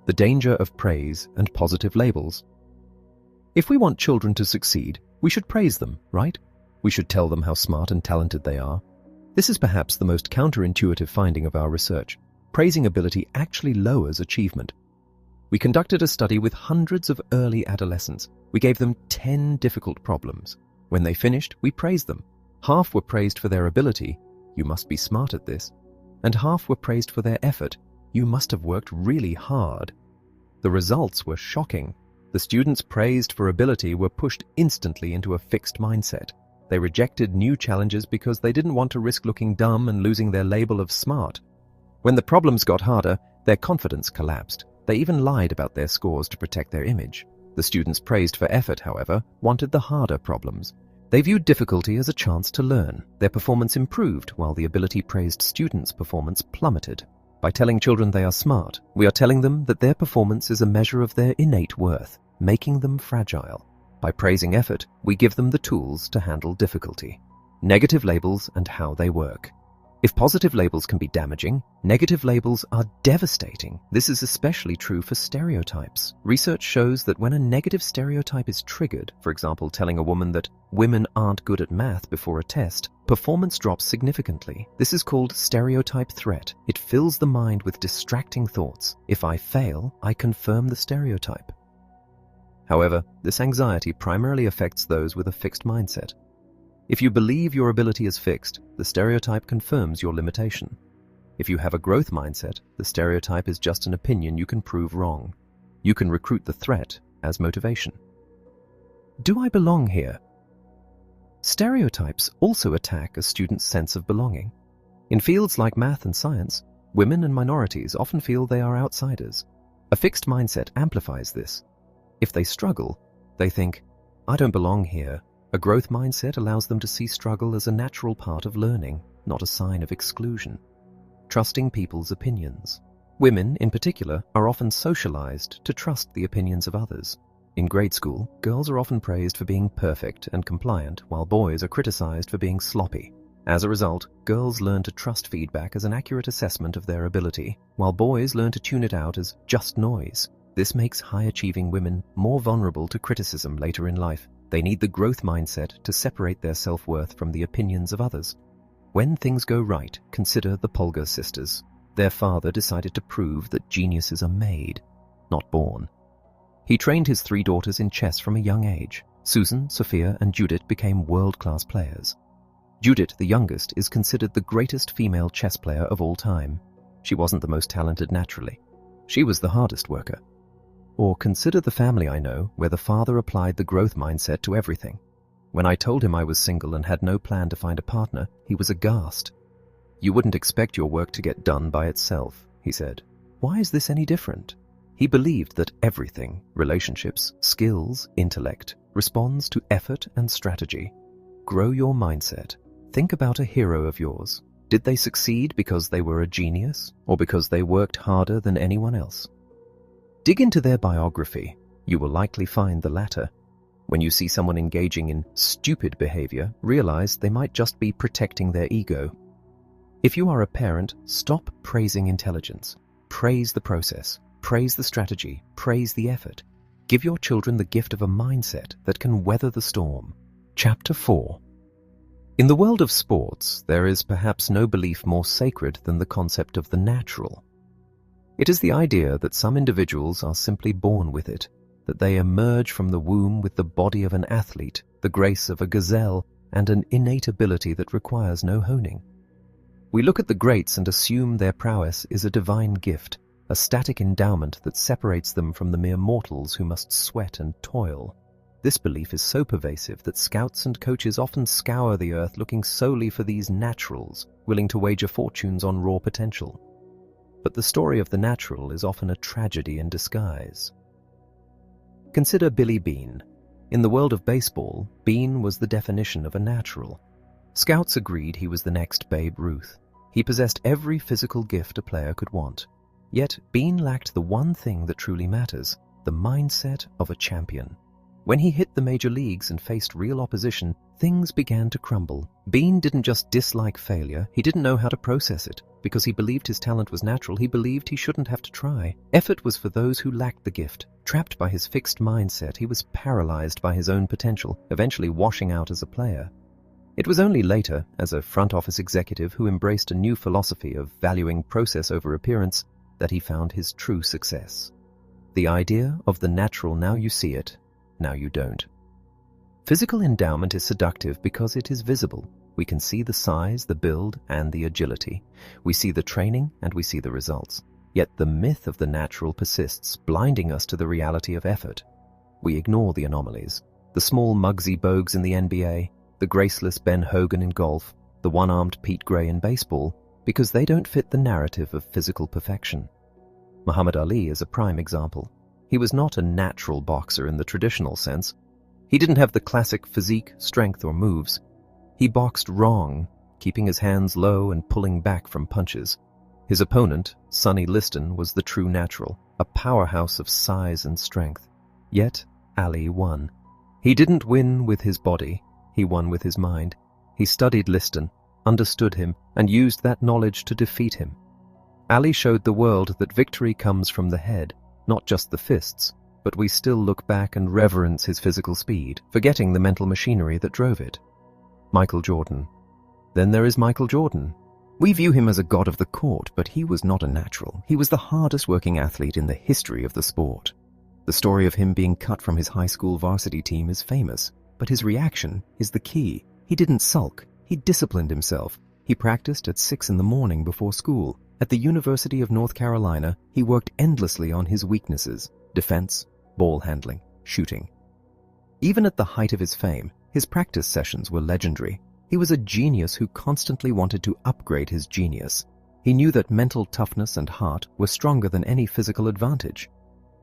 The danger of praise and positive labels. If we want children to succeed, we should praise them, right? We should tell them how smart and talented they are. This is perhaps the most counterintuitive finding of our research. Praising ability actually lowers achievement. We conducted a study with hundreds of early adolescents. We gave them 10 difficult problems. When they finished, we praised them. Half were praised for their ability, "You must be smart at this," and half were praised for their effort, "You must have worked really hard." The results were shocking. The students praised for ability were pushed instantly into a fixed mindset. They rejected new challenges because they didn't want to risk looking dumb and losing their label of smart. When the problems got harder, their confidence collapsed. They even lied about their scores to protect their image. The students praised for effort, however, wanted the harder problems. They viewed difficulty as a chance to learn. Their performance improved, while the ability-praised students' performance plummeted. By telling children they are smart, we are telling them that their performance is a measure of their innate worth, making them fragile. By praising effort, we give them the tools to handle difficulty. Negative labels and how they work. If positive labels can be damaging, negative labels are devastating. This is especially true for stereotypes. Research shows that when a negative stereotype is triggered, for example, telling a woman that women aren't good at math before a test, performance drops significantly. This is called stereotype threat. It fills the mind with distracting thoughts. If I fail, I confirm the stereotype. However, this anxiety primarily affects those with a fixed mindset. If you believe your ability is fixed, the stereotype confirms your limitation. If you have a growth mindset, the stereotype is just an opinion you can prove wrong. You can recruit the threat as motivation. Do I belong here? Stereotypes also attack a student's sense of belonging. In fields like math and science, women and minorities often feel they are outsiders. A fixed mindset amplifies this. If they struggle, they think, "I don't belong here." A growth mindset allows them to see struggle as a natural part of learning, not a sign of exclusion. Trusting people's opinions. Women, in particular, are often socialized to trust the opinions of others. In grade school, girls are often praised for being perfect and compliant, while boys are criticized for being sloppy. As a result, girls learn to trust feedback as an accurate assessment of their ability, while boys learn to tune it out as just noise. This makes high-achieving women more vulnerable to criticism later in life. They need the growth mindset to separate their self-worth from the opinions of others. When things go right, consider the Polgar sisters. Their father decided to prove that geniuses are made, not born. He trained his 3 daughters in chess from a young age. Susan, Sophia, and Judith became world-class players. Judith, the youngest, is considered the greatest female chess player of all time. She wasn't the most talented naturally. She was the hardest worker. Or consider the family I know where the father applied the growth mindset to everything. When I told him I was single and had no plan to find a partner, he was aghast. "You wouldn't expect your work to get done by itself," he said. "Why is this any different?" He believed that everything, relationships, skills, intellect, responds to effort and strategy. Grow your mindset. Think about a hero of yours. Did they succeed because they were a genius or because they worked harder than anyone else? Dig into their biography. You will likely find the latter. When you see someone engaging in stupid behavior, realize they might just be protecting their ego. If you are a parent, stop praising intelligence. Praise the process. Praise the strategy. Praise the effort. Give your children the gift of a mindset that can weather the storm. Chapter 4. In the world of sports, there is perhaps no belief more sacred than the concept of the natural. It is the idea that some individuals are simply born with it, that they emerge from the womb with the body of an athlete, the grace of a gazelle, and an innate ability that requires no honing. We look at the greats and assume their prowess is a divine gift, a static endowment that separates them from the mere mortals who must sweat and toil. This belief is so pervasive that scouts and coaches often scour the earth looking solely for these naturals, willing to wager fortunes on raw potential. But the story of the natural is often a tragedy in disguise. Consider Billy Beane. In the world of baseball, Beane was the definition of a natural. Scouts agreed he was the next Babe Ruth. He possessed every physical gift a player could want. Yet Beane lacked the one thing that truly matters, the mindset of a champion. When he hit the major leagues and faced real opposition, things began to crumble. Beane didn't just dislike failure, he didn't know how to process it. Because he believed his talent was natural, he believed he shouldn't have to try. Effort was for those who lacked the gift. Trapped by his fixed mindset, he was paralyzed by his own potential, eventually washing out as a player. It was only later, as a front office executive who embraced a new philosophy of valuing process over appearance, that he found his true success. The idea of the natural, now you see it, now you don't. Physical endowment is seductive because it is visible. We can see the size, the build, and the agility. We see the training and we see the results. Yet the myth of the natural persists, blinding us to the reality of effort. We ignore the anomalies. The small Muggsy Bogues in the NBA, the graceless Ben Hogan in golf, the one-armed Pete Gray in baseball, because they don't fit the narrative of physical perfection. Muhammad Ali is a prime example. He was not a natural boxer in the traditional sense. He didn't have the classic physique, strength, or moves. He boxed wrong, keeping his hands low and pulling back from punches. His opponent, Sonny Liston, was the true natural, a powerhouse of size and strength. Yet, Ali won. He didn't win with his body, he won with his mind. He studied Liston, understood him, and used that knowledge to defeat him. Ali showed the world that victory comes from the head, not just the fists, but we still look back and reverence his physical speed, forgetting the mental machinery that drove it. Michael Jordan. Then there is Michael Jordan. We view him as a god of the court, but he was not a natural. He was the hardest working athlete in the history of the sport. The story of him being cut from his high school varsity team is famous, but his reaction is the key. He didn't sulk. He disciplined himself. He practiced at 6 a.m. before school. At the University of North Carolina, he worked endlessly on his weaknesses: defense, ball handling, shooting. Even at the height of his fame, his practice sessions were legendary. He was a genius who constantly wanted to upgrade his genius. He knew that mental toughness and heart were stronger than any physical advantage.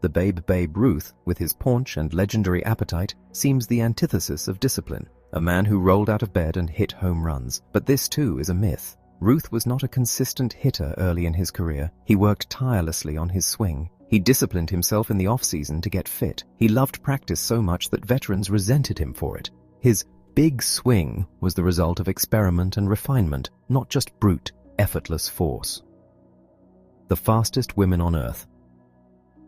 The Babe Ruth, with his paunch and legendary appetite, seems the antithesis of discipline, a man who rolled out of bed and hit home runs. But this too is a myth. Ruth was not a consistent hitter early in his career. He worked tirelessly on his swing. He disciplined himself in the off-season to get fit. He loved practice so much that veterans resented him for it. His big swing was the result of experiment and refinement, not just brute, effortless force. The fastest women on Earth.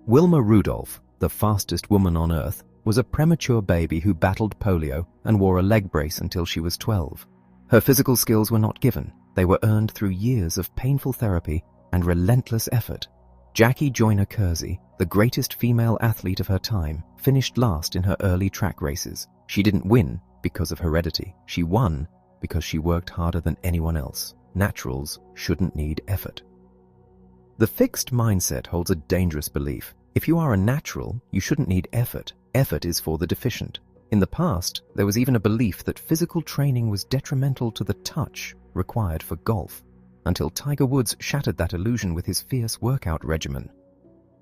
Wilma Rudolph, the fastest woman on Earth, was a premature baby who battled polio and wore a leg brace until she was 12. Her physical skills were not given. They were earned through years of painful therapy and relentless effort. Jackie Joyner-Kersee, the greatest female athlete of her time, finished last in her early track races. She didn't win because of heredity. She won because she worked harder than anyone else. Naturals shouldn't need effort. The fixed mindset holds a dangerous belief. If you are a natural, you shouldn't need effort. Effort is for the deficient. In the past, there was even a belief that physical training was detrimental to the touch required for golf, until Tiger Woods shattered that illusion with his fierce workout regimen.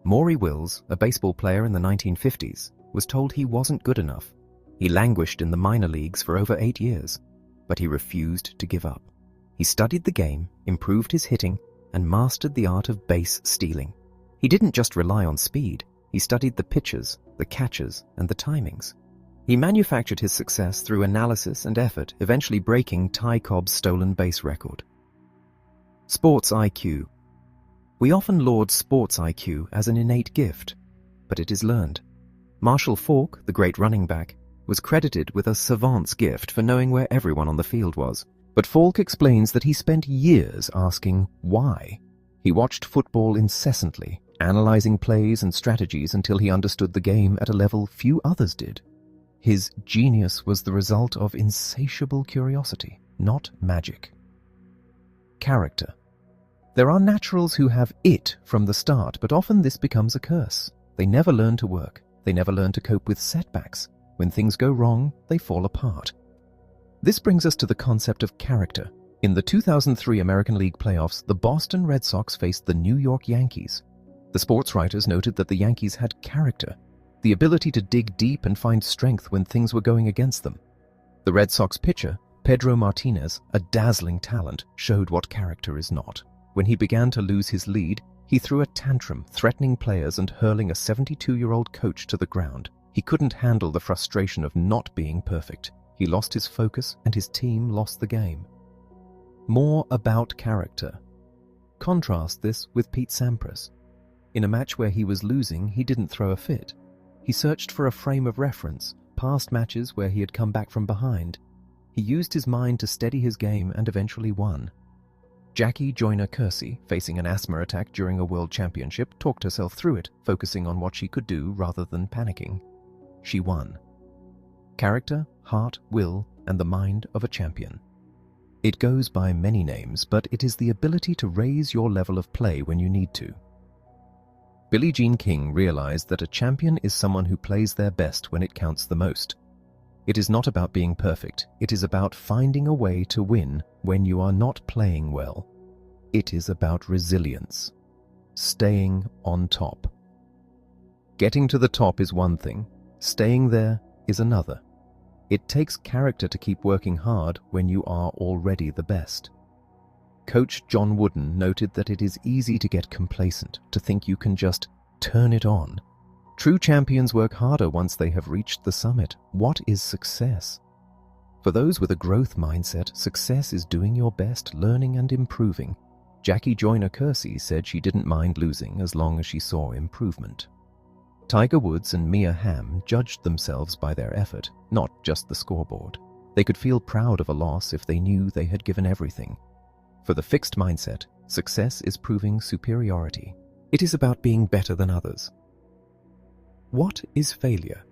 Maury Wills, a baseball player in the 1950s, was told he wasn't good enough. He languished in the minor leagues for over 8 years, but he refused to give up. He studied the game, improved his hitting, and mastered the art of base stealing. He didn't just rely on speed, he studied the pitches, the catches, and the timings. He manufactured his success through analysis and effort, eventually breaking Ty Cobb's stolen base record. Sports IQ. We often laud sports IQ as an innate gift, but it is learned. Marshall Faulk, the great running back, was credited with a savant's gift for knowing where everyone on the field was. But Faulk explains that he spent years asking why. He watched football incessantly, analyzing plays and strategies until he understood the game at a level few others did. His genius was the result of insatiable curiosity, not magic. Character. There are naturals who have it from the start, but often this becomes a curse. They never learn to work. They never learn to cope with setbacks. When things go wrong, they fall apart. This brings us to the concept of character. In the 2003 American League playoffs, the Boston Red Sox faced the New York Yankees. The sports writers noted that the Yankees had character, the ability to dig deep and find strength when things were going against them. The Red Sox pitcher, Pedro Martinez, a dazzling talent, showed what character is not. When he began to lose his lead, he threw a tantrum, threatening players and hurling a 72-year-old coach to the ground. He couldn't handle the frustration of not being perfect. He lost his focus and his team lost the game. More about character. Contrast this with Pete Sampras. In a match where he was losing, he didn't throw a fit. He searched for a frame of reference, past matches where he had come back from behind. He used his mind to steady his game and eventually won. Jackie Joyner-Kersee, facing an asthma attack during a world championship, talked herself through it, focusing on what she could do rather than panicking. She won. Character, heart, will, and the mind of a champion. It goes by many names, but it is the ability to raise your level of play when you need to. Billie Jean King realized that a champion is someone who plays their best when it counts the most. It is not about being perfect. It is about finding a way to win when you are not playing well. It is about resilience. Staying on top. Getting to the top is one thing. Staying there is another. It takes character to keep working hard when you are already the best. Coach John Wooden noted that it is easy to get complacent, to think you can just turn it on. True champions work harder once they have reached the summit. What is success? For those with a growth mindset, success is doing your best, learning and improving. Jackie Joyner-Kersee said she didn't mind losing as long as she saw improvement. Tiger Woods and Mia Hamm judged themselves by their effort, not just the scoreboard. They could feel proud of a loss if they knew they had given everything. For the fixed mindset, success is proving superiority. It is about being better than others. What is failure?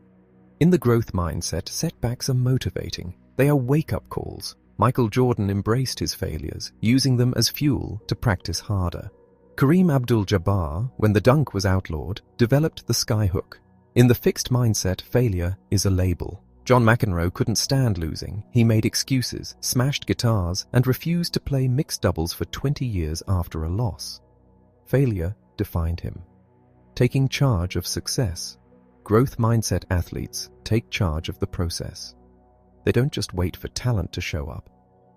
In the growth mindset, setbacks are motivating. They are wake-up calls. Michael Jordan embraced his failures, using them as fuel to practice harder. Kareem Abdul-Jabbar, when the dunk was outlawed, developed the skyhook. In the fixed mindset, failure is a label. John McEnroe couldn't stand losing. He made excuses, smashed guitars, and refused to play mixed doubles for 20 years after a loss. Failure defined him. Taking charge of success. Growth mindset athletes take charge of the process. They don't just wait for talent to show up.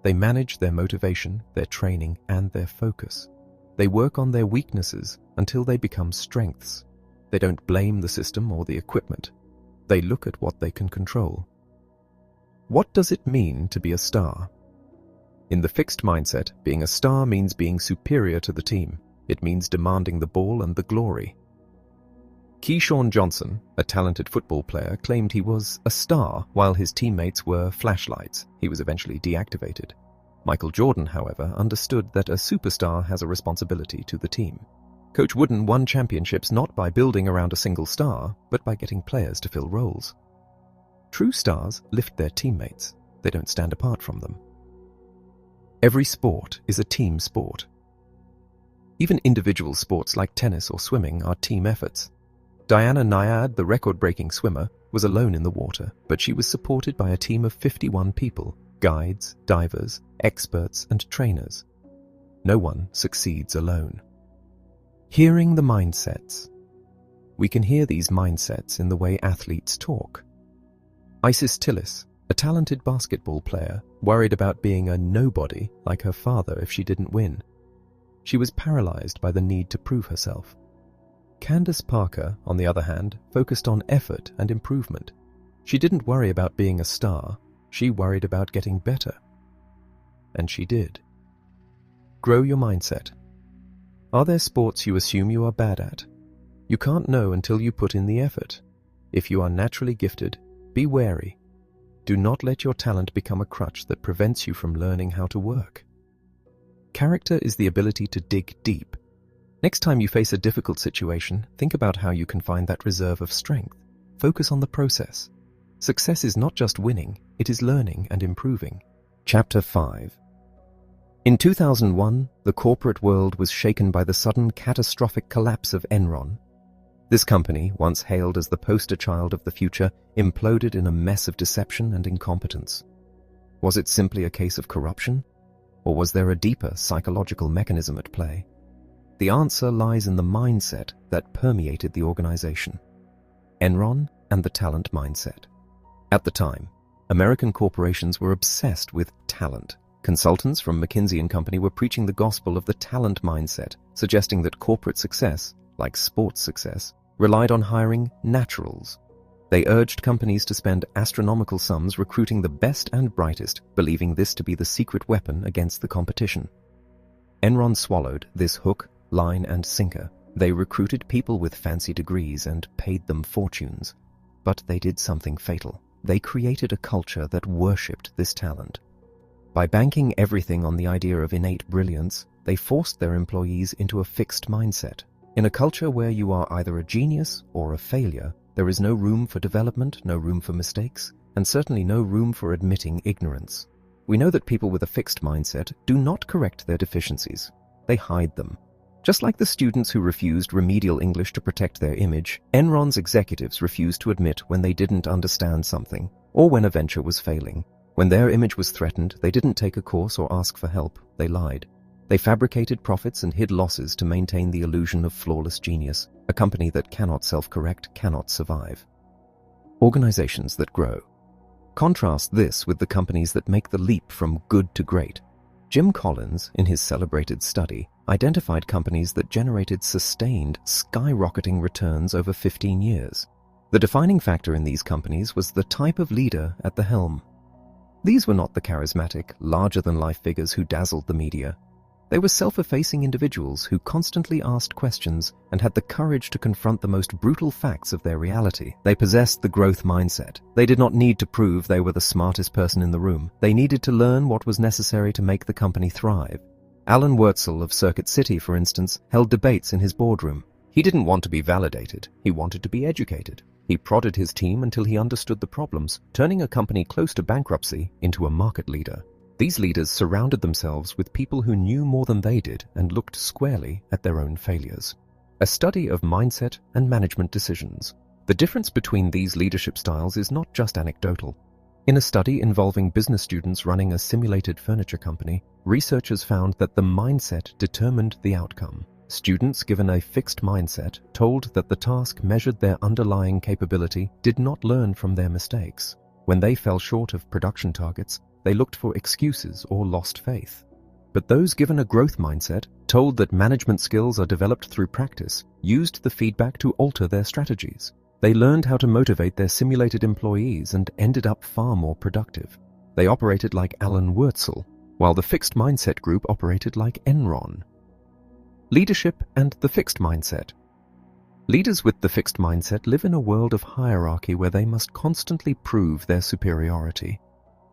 They manage their motivation, their training, and their focus. They work on their weaknesses until they become strengths. They don't blame the system or the equipment. They look at what they can control. What does it mean to be a star? In the fixed mindset, being a star means being superior to the team. It means demanding the ball and the glory. Keyshawn Johnson, a talented football player, claimed he was a star while his teammates were flashlights. He was eventually deactivated. Michael Jordan, however, understood that a superstar has a responsibility to the team. Coach Wooden won championships not by building around a single star, but by getting players to fill roles. True stars lift their teammates. They don't stand apart from them. Every sport is a team sport. Even individual sports like tennis or swimming are team efforts. Diana Nyad, the record-breaking swimmer, was alone in the water, but she was supported by a team of 51 people, guides, divers, experts, and trainers. No one succeeds alone. Hearing the mindsets. We can hear these mindsets in the way athletes talk. Isis Tillis, a talented basketball player, worried about being a nobody like her father if she didn't win. She was paralyzed by the need to prove herself. Candace Parker, on the other hand, focused on effort and improvement. She didn't worry about being a star. She worried about getting better. And she did. Grow your mindset. Are there sports you assume you are bad at? You can't know until you put in the effort. If you are naturally gifted, be wary. Do not let your talent become a crutch that prevents you from learning how to work. Character is the ability to dig deep. Next time you face a difficult situation, think about how you can find that reserve of strength. Focus on the process. Success is not just winning, it is learning and improving. Chapter 5. In 2001, the corporate world was shaken by the sudden catastrophic collapse of Enron. This company, once hailed as the poster child of the future, imploded in a mess of deception and incompetence. Was it simply a case of corruption? Or was there a deeper psychological mechanism at play? The answer lies in the mindset that permeated the organization. Enron and the talent mindset. At the time, American corporations were obsessed with talent. Consultants from McKinsey & Company were preaching the gospel of the talent mindset, suggesting that corporate success, like sports success, relied on hiring naturals. They urged companies to spend astronomical sums recruiting the best and brightest, believing this to be the secret weapon against the competition. Enron swallowed this hook, line, and sinker. They recruited people with fancy degrees and paid them fortunes. But they did something fatal. They created a culture that worshipped this talent. By banking everything on the idea of innate brilliance, they forced their employees into a fixed mindset. In a culture where you are either a genius or a failure, there is no room for development, no room for mistakes, and certainly no room for admitting ignorance. We know that people with a fixed mindset do not correct their deficiencies. They hide them. Just like the students who refused remedial English to protect their image, Enron's executives refused to admit when they didn't understand something, or when a venture was failing. When their image was threatened, they didn't take a course or ask for help. They lied. They fabricated profits and hid losses to maintain the illusion of flawless genius. A company that cannot self-correct cannot survive. Organizations that grow. Contrast this with the companies that make the leap from good to great. Jim Collins, in his celebrated study, identified companies that generated sustained, skyrocketing returns over 15 years. The defining factor in these companies was the type of leader at the helm. These were not the charismatic, larger-than-life figures who dazzled the media. They were self-effacing individuals who constantly asked questions and had the courage to confront the most brutal facts of their reality. They possessed the growth mindset. They did not need to prove they were the smartest person in the room. They needed to learn what was necessary to make the company thrive. Alan Wurtzel of Circuit City, for instance, held debates in his boardroom. He didn't want to be validated. He wanted to be educated. He prodded his team until he understood the problems, turning a company close to bankruptcy into a market leader. These leaders surrounded themselves with people who knew more than they did and looked squarely at their own failures. A study of mindset and management decisions. The difference between these leadership styles is not just anecdotal. In a study involving business students running a simulated furniture company, researchers found that the mindset determined the outcome. Students given a fixed mindset, told that the task measured their underlying capability, did not learn from their mistakes. When they fell short of production targets, they looked for excuses or lost faith. But those given a growth mindset, told that management skills are developed through practice, used the feedback to alter their strategies. They learned how to motivate their simulated employees and ended up far more productive. They operated like Alan Wurtzel, while the fixed mindset group operated like Enron. Leadership and the fixed mindset. Leaders with the fixed mindset live in a world of hierarchy where they must constantly prove their superiority.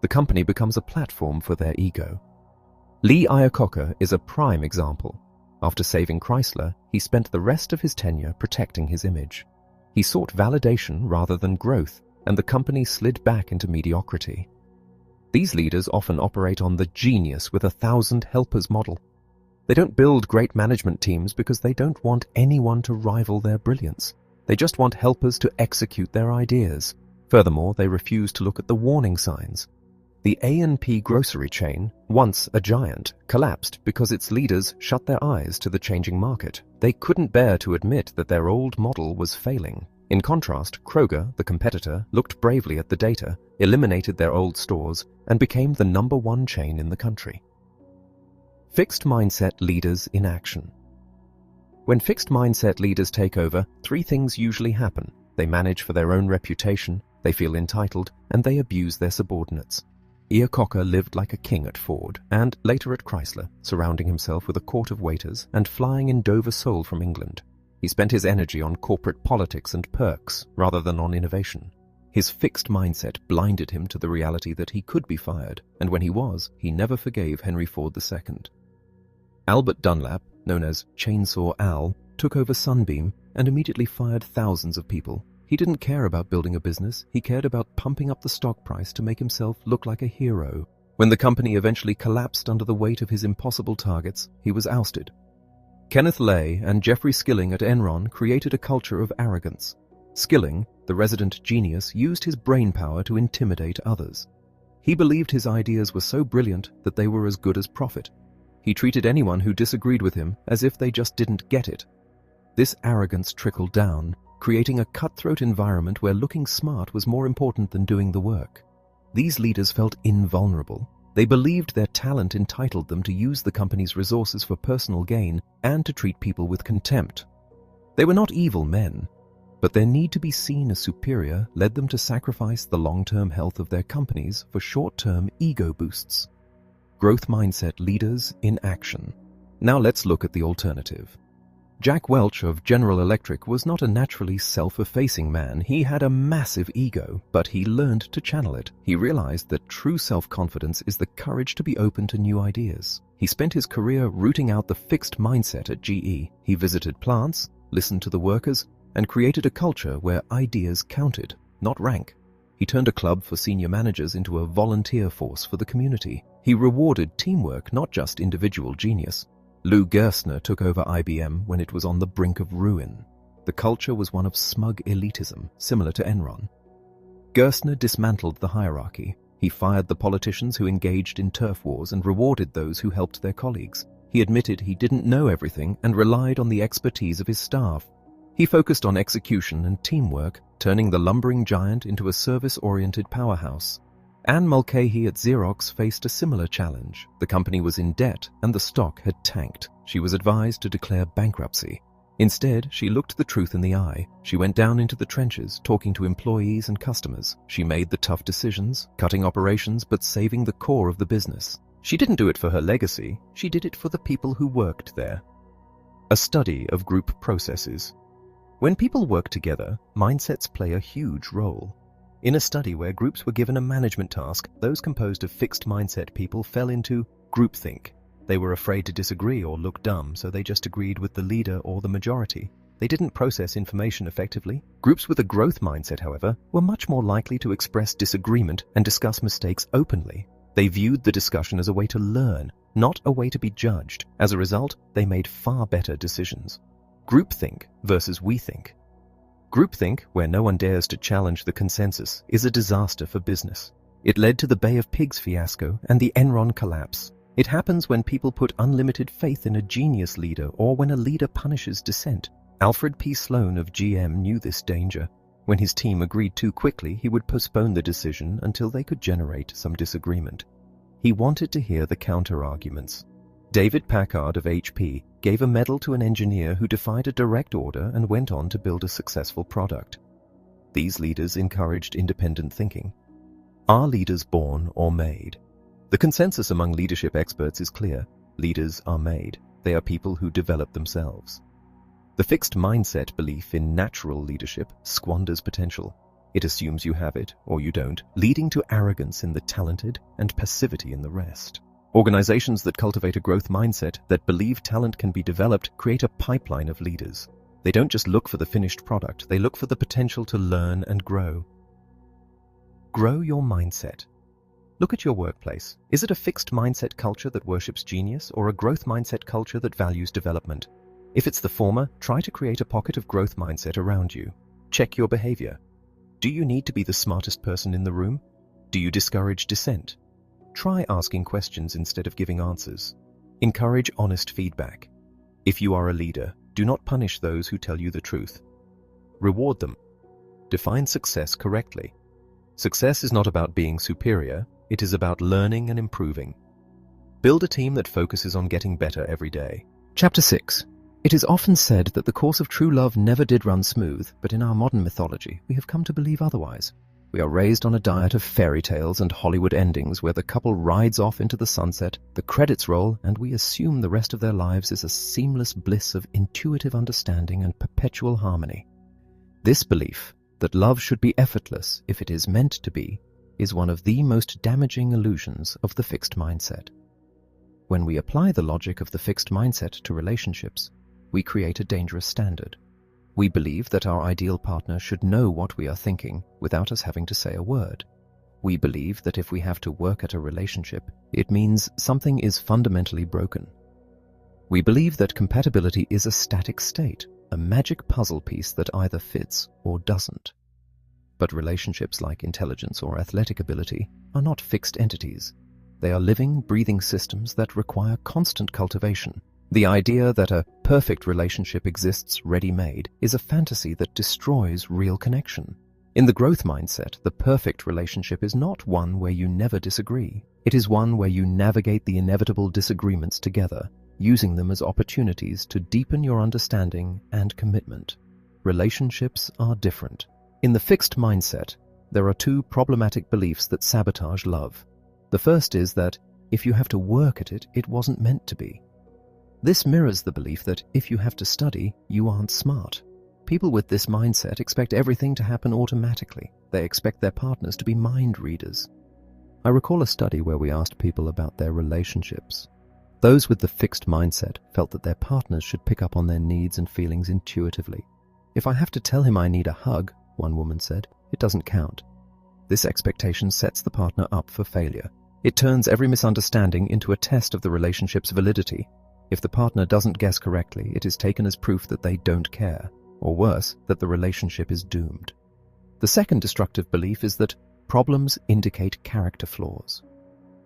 The company becomes a platform for their ego. Lee Iacocca is a prime example. After saving Chrysler, he spent the rest of his tenure protecting his image. He sought validation rather than growth, and the company slid back into mediocrity. These leaders often operate on the genius with 1,000 helpers model. They don't build great management teams because they don't want anyone to rival their brilliance. They just want helpers to execute their ideas. Furthermore, they refuse to look at the warning signs. The A&P grocery chain, once a giant, collapsed because its leaders shut their eyes to the changing market. They couldn't bear to admit that their old model was failing. In contrast, Kroger, the competitor, looked bravely at the data, eliminated their old stores, and became the #1 chain in the country. Fixed mindset leaders in action. When fixed mindset leaders take over, 3 things usually happen. They manage for their own reputation, they feel entitled, and they abuse their subordinates. Iacocca lived like a king at Ford, and later at Chrysler, surrounding himself with a court of waiters and flying in Dover sole from England. He spent his energy on corporate politics and perks, rather than on innovation. His fixed mindset blinded him to the reality that he could be fired, and when he was, he never forgave Henry Ford II. Albert Dunlap, known as Chainsaw Al, took over Sunbeam and immediately fired thousands of people. He He didn't care about building a business, he cared about pumping up the stock price to make himself look like a hero. When the company eventually collapsed under the weight of his impossible targets, he was ousted. Kenneth Lay and Jeffrey Skilling at Enron created a culture of arrogance. Skilling, the resident genius, used his brainpower to intimidate others. He believed his ideas were so brilliant that they were as good as profit. He treated anyone who disagreed with him as if they just didn't get it. This arrogance trickled down, creating a cutthroat environment where looking smart was more important than doing the work. These leaders felt invulnerable. They believed their talent entitled them to use the company's resources for personal gain and to treat people with contempt. They were not evil men, but their need to be seen as superior led them to sacrifice the long-term health of their companies for short-term ego boosts. Growth mindset leaders in action. Now let's look at the alternative. Jack Welch of General Electric was not a naturally self-effacing man. He had a massive ego, but he learned to channel it. He realized that true self-confidence is the courage to be open to new ideas. He spent his career rooting out the fixed mindset at GE. He visited plants, listened to the workers, and created a culture where ideas counted, not rank. He turned a club for senior managers into a volunteer force for the community. He rewarded teamwork, not just individual genius. Lou Gerstner took over IBM when it was on the brink of ruin. The culture was one of smug elitism, similar to Enron. Gerstner dismantled the hierarchy. He fired the politicians who engaged in turf wars and rewarded those who helped their colleagues. He admitted he didn't know everything and relied on the expertise of his staff. He focused on execution and teamwork, turning the lumbering giant into a service-oriented powerhouse. Anne Mulcahy at Xerox faced a similar challenge. The company was in debt and the stock had tanked. She was advised to declare bankruptcy. Instead, she looked the truth in the eye. She went down into the trenches, talking to employees and customers. She made the tough decisions, cutting operations but saving the core of the business. She didn't do it for her legacy, she did it for the people who worked there. A study of group processes. When people work together, mindsets play a huge role. In a study where groups were given a management task, those composed of fixed mindset people fell into groupthink. They were afraid to disagree or look dumb, so they just agreed with the leader or the majority. They didn't process information effectively. Groups with a growth mindset, however, were much more likely to express disagreement and discuss mistakes openly. They viewed the discussion as a way to learn, not a way to be judged. As a result, they made far better decisions. Groupthink versus we think. Groupthink, where no one dares to challenge the consensus, is a disaster for business. It led to the Bay of Pigs fiasco and the Enron collapse. It happens when people put unlimited faith in a genius leader or when a leader punishes dissent. Alfred P. Sloan of GM knew this danger. When his team agreed too quickly, he would postpone the decision until they could generate some disagreement. He wanted to hear the counter-arguments. David Packard of HP gave a medal to an engineer who defied a direct order and went on to build a successful product. These leaders encouraged independent thinking. Are leaders born or made? The consensus among leadership experts is clear. Leaders are made. They are people who develop themselves. The fixed mindset belief in natural leadership squanders potential. It assumes you have it or you don't, leading to arrogance in the talented and passivity in the rest. Organizations that cultivate a growth mindset, that believe talent can be developed, create a pipeline of leaders. They don't just look for the finished product, they look for the potential to learn and grow. Grow your mindset. Look at your workplace. Is it a fixed mindset culture that worships genius or a growth mindset culture that values development? If it's the former, try to create a pocket of growth mindset around you. Check your behavior. Do you need to be the smartest person in the room? Do you discourage dissent? Try asking questions instead of giving answers. Encourage honest feedback. If you are a leader, do not punish those who tell you the truth. Reward them. Define success correctly. Success is not about being superior, it is about learning and improving. Build a team that focuses on getting better every day. Chapter 6. It is often said that the course of true love never did run smooth, but in our modern mythology, we have come to believe otherwise. We are raised on a diet of fairy tales and Hollywood endings where the couple rides off into the sunset, the credits roll, and we assume the rest of their lives is a seamless bliss of intuitive understanding and perpetual harmony. This belief, that love should be effortless if it is meant to be, is one of the most damaging illusions of the fixed mindset. When we apply the logic of the fixed mindset to relationships, we create a dangerous standard. We believe that our ideal partner should know what we are thinking without us having to say a word. We believe that if we have to work at a relationship, it means something is fundamentally broken. We believe that compatibility is a static state, a magic puzzle piece that either fits or doesn't. But relationships like intelligence or athletic ability are not fixed entities. They are living, breathing systems that require constant cultivation. The idea that a perfect relationship exists ready-made is a fantasy that destroys real connection. In the growth mindset, the perfect relationship is not one where you never disagree. It is one where you navigate the inevitable disagreements together, using them as opportunities to deepen your understanding and commitment. Relationships are different. In the fixed mindset, there are two problematic beliefs that sabotage love. The first is that if you have to work at it, it wasn't meant to be. This mirrors the belief that if you have to study, you aren't smart. People with this mindset expect everything to happen automatically. They expect their partners to be mind readers. I recall a study where we asked people about their relationships. Those with the fixed mindset felt that their partners should pick up on their needs and feelings intuitively. "If I have to tell him I need a hug," one woman said, "it doesn't count." This expectation sets the partner up for failure. It turns every misunderstanding into a test of the relationship's validity. If the partner doesn't guess correctly, it is taken as proof that they don't care, or worse, that the relationship is doomed. The second destructive belief is that problems indicate character flaws.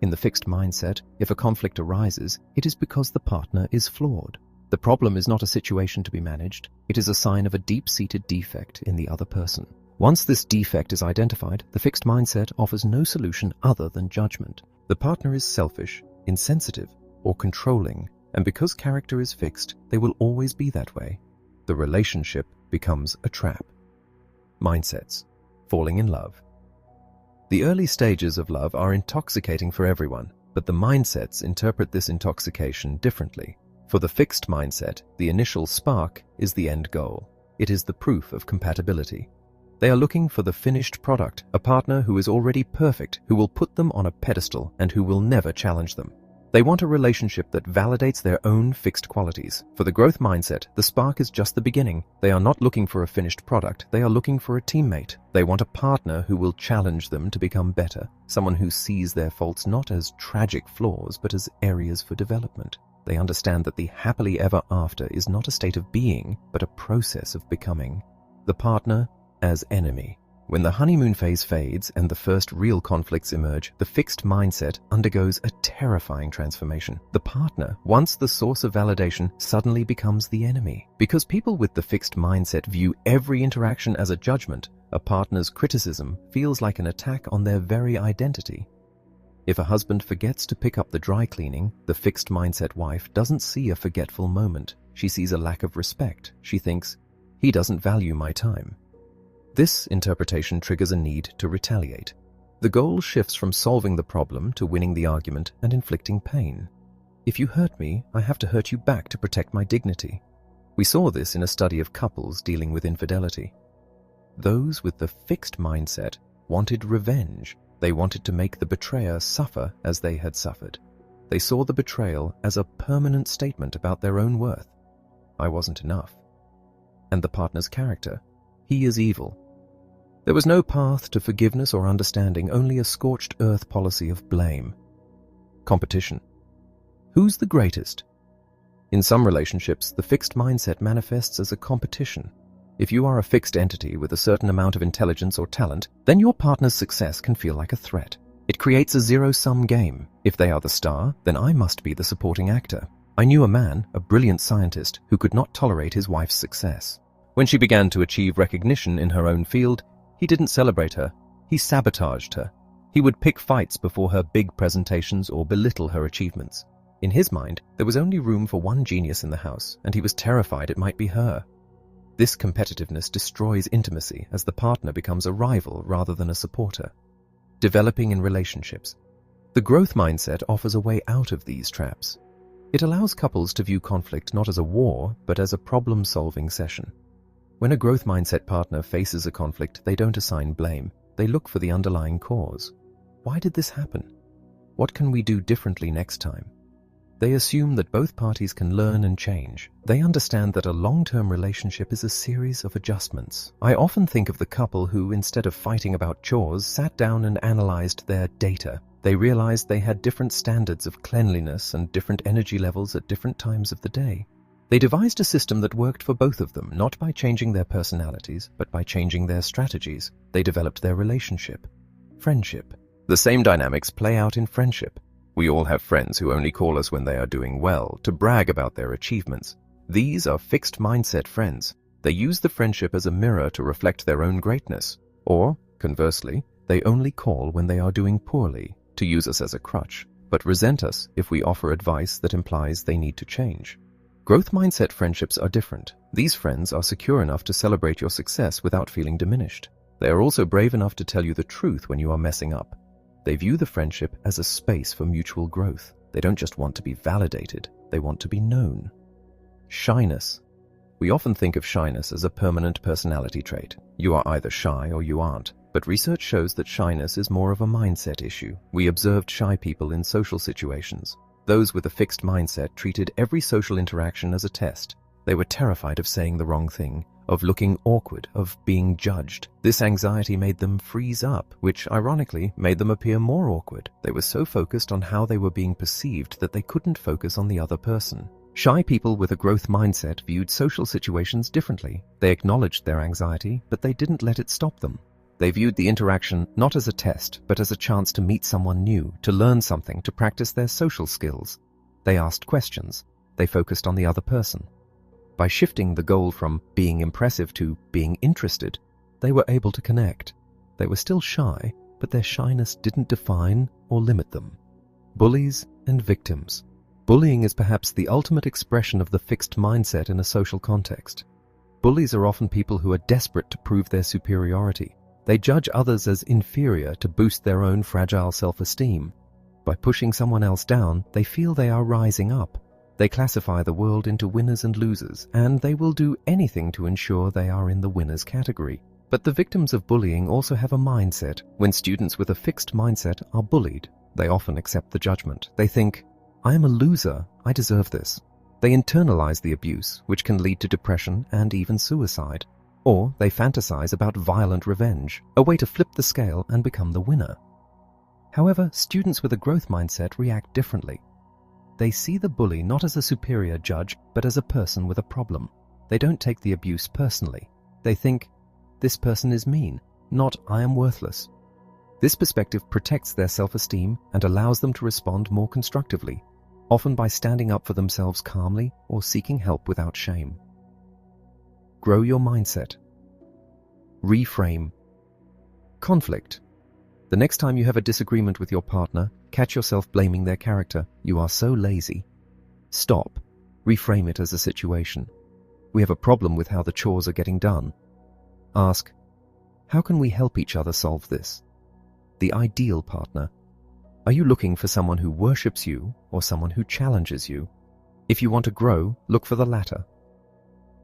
In the fixed mindset, if a conflict arises, it is because the partner is flawed. The problem is not a situation to be managed. It is a sign of a deep-seated defect in the other person. Once this defect is identified, the fixed mindset offers no solution other than judgment. The partner is selfish, insensitive, or controlling, and because character is fixed, they will always be that way. The relationship becomes a trap. Mindsets. Falling in love. The early stages of love are intoxicating for everyone, but the mindsets interpret this intoxication differently. For the fixed mindset, the initial spark is the end goal. It is the proof of compatibility. They are looking for the finished product, a partner who is already perfect, who will put them on a pedestal and who will never challenge them. They want a relationship that validates their own fixed qualities. For the growth mindset, the spark is just the beginning. They are not looking for a finished product. They are looking for a teammate. They want a partner who will challenge them to become better, someone who sees their faults not as tragic flaws, but as areas for development. They understand that the happily ever after is not a state of being, but a process of becoming. The partner as enemy. When the honeymoon phase fades and the first real conflicts emerge, the fixed mindset undergoes a terrifying transformation. The partner, once the source of validation, suddenly becomes the enemy. Because people with the fixed mindset view every interaction as a judgment, a partner's criticism feels like an attack on their very identity. If a husband forgets to pick up the dry cleaning, the fixed mindset wife doesn't see a forgetful moment. She sees a lack of respect. She thinks, "He doesn't value my time." This interpretation triggers a need to retaliate. The goal shifts from solving the problem to winning the argument and inflicting pain. "If you hurt me, I have to hurt you back to protect my dignity." We saw this in a study of couples dealing with infidelity. Those with the fixed mindset wanted revenge. They wanted to make the betrayer suffer as they had suffered. They saw the betrayal as a permanent statement about their own worth. "I wasn't enough." And the partner's character. "He is evil." There was no path to forgiveness or understanding, only a scorched earth policy of blame. Competition. Who's the greatest? In some relationships, the fixed mindset manifests as a competition. If you are a fixed entity with a certain amount of intelligence or talent, then your partner's success can feel like a threat. It creates a zero-sum game. If they are the star, then I must be the supporting actor. I knew a man, a brilliant scientist, who could not tolerate his wife's success. When she began to achieve recognition in her own field, he didn't celebrate her, he sabotaged her. He would pick fights before her big presentations or belittle her achievements. In his mind, there was only room for one genius in the house, and he was terrified it might be her. This competitiveness destroys intimacy as the partner becomes a rival rather than a supporter. Developing in relationships. The growth mindset offers a way out of these traps. It allows couples to view conflict not as a war, but as a problem-solving session. When a growth mindset partner faces a conflict, they don't assign blame. They look for the underlying cause. Why did this happen? What can we do differently next time? They assume that both parties can learn and change. They understand that a long-term relationship is a series of adjustments. I often think of the couple who, instead of fighting about chores, sat down and analyzed their data. They realized they had different standards of cleanliness and different energy levels at different times of the day. They devised a system that worked for both of them, not by changing their personalities, but by changing their strategies. They developed their relationship. Friendship. The same dynamics play out in friendship. We all have friends who only call us when they are doing well, to brag about their achievements. These are fixed mindset friends. They use the friendship as a mirror to reflect their own greatness. Or, conversely, they only call when they are doing poorly, to use us as a crutch, but resent us if we offer advice that implies they need to change. Growth mindset friendships are different. These friends are secure enough to celebrate your success without feeling diminished. They are also brave enough to tell you the truth when you are messing up. They view the friendship as a space for mutual growth. They don't just want to be validated, they want to be known. Shyness. We often think of shyness as a permanent personality trait. You are either shy or you aren't. But research shows that shyness is more of a mindset issue. We observed shy people in social situations. Those with a fixed mindset treated every social interaction as a test. They were terrified of saying the wrong thing, of looking awkward, of being judged. This anxiety made them freeze up, which ironically made them appear more awkward. They were so focused on how they were being perceived that they couldn't focus on the other person. Shy people with a growth mindset viewed social situations differently. They acknowledged their anxiety, but they didn't let it stop them. They viewed the interaction not as a test, but as a chance to meet someone new, to learn something, to practice their social skills. They asked questions. They focused on the other person. By shifting the goal from being impressive to being interested, they were able to connect. They were still shy, but their shyness didn't define or limit them. Bullies and victims. Bullying is perhaps the ultimate expression of the fixed mindset in a social context. Bullies are often people who are desperate to prove their superiority. They judge others as inferior to boost their own fragile self-esteem. By pushing someone else down, they feel they are rising up. They classify the world into winners and losers, and they will do anything to ensure they are in the winners category. But the victims of bullying also have a mindset. When students with a fixed mindset are bullied, they often accept the judgment. They think, I am a loser, I deserve this. They internalize the abuse, which can lead to depression and even suicide. Or they fantasize about violent revenge, a way to flip the scale and become the winner. However, students with a growth mindset react differently. They see the bully not as a superior judge, but as a person with a problem. They don't take the abuse personally. They think, this person is mean, not I am worthless. This perspective protects their self-esteem and allows them to respond more constructively, often by standing up for themselves calmly or seeking help without shame. Grow your mindset. Reframe. Conflict. The next time you have a disagreement with your partner, catch yourself blaming their character. You are so lazy. Stop. Reframe it as a situation. We have a problem with how the chores are getting done. Ask, how can we help each other solve this? The ideal partner. Are you looking for someone who worships you or someone who challenges you? If you want to grow, look for the latter.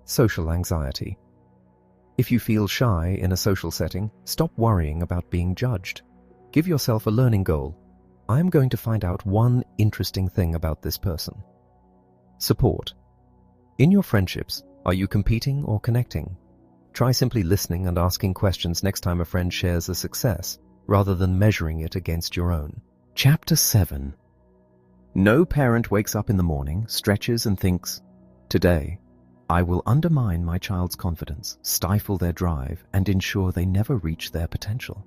Social anxiety. If you feel shy in a social setting, stop worrying about being judged. Give yourself a learning goal. I am going to find out one interesting thing about this person. Support. In your friendships, are you competing or connecting? Try simply listening and asking questions next time a friend shares a success, rather than measuring it against your own. Chapter 7. No parent wakes up in the morning, stretches and thinks, today, I will undermine my child's confidence, stifle their drive, and ensure they never reach their potential.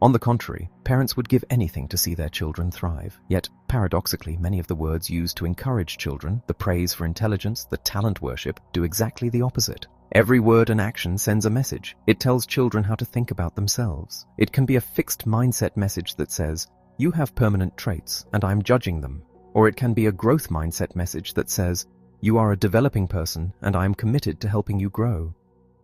On the contrary, parents would give anything to see their children thrive. Yet, paradoxically, many of the words used to encourage children, the praise for intelligence, the talent worship, do exactly the opposite. Every word and action sends a message. It tells children how to think about themselves. It can be a fixed mindset message that says, you have permanent traits, and I'm judging them. Or it can be a growth mindset message that says, you are a developing person, and I am committed to helping you grow.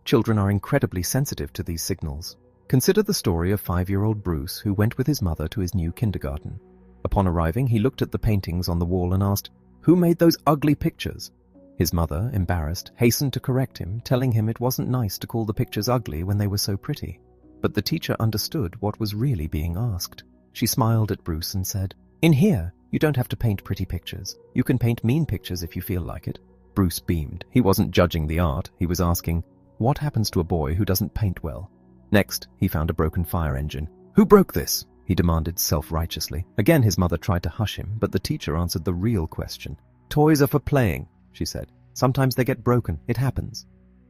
Children are incredibly sensitive to these signals. Consider the story of 5-year-old Bruce, who went with his mother to his new kindergarten. Upon arriving, he looked at the paintings on the wall and asked, who made those ugly pictures? His mother, embarrassed, hastened to correct him, telling him it wasn't nice to call the pictures ugly when they were so pretty. But the teacher understood what was really being asked. She smiled at Bruce and said, in here, You don't have to paint pretty pictures. You can paint mean pictures if you feel like it. Bruce beamed. He wasn't judging the art. He was asking, what happens to a boy who doesn't paint well? Next, he found a broken fire engine. Who broke this? He demanded self-righteously. Again, his mother tried to hush him, but the teacher answered the real question. Toys are for playing, she said. Sometimes they get broken. It happens.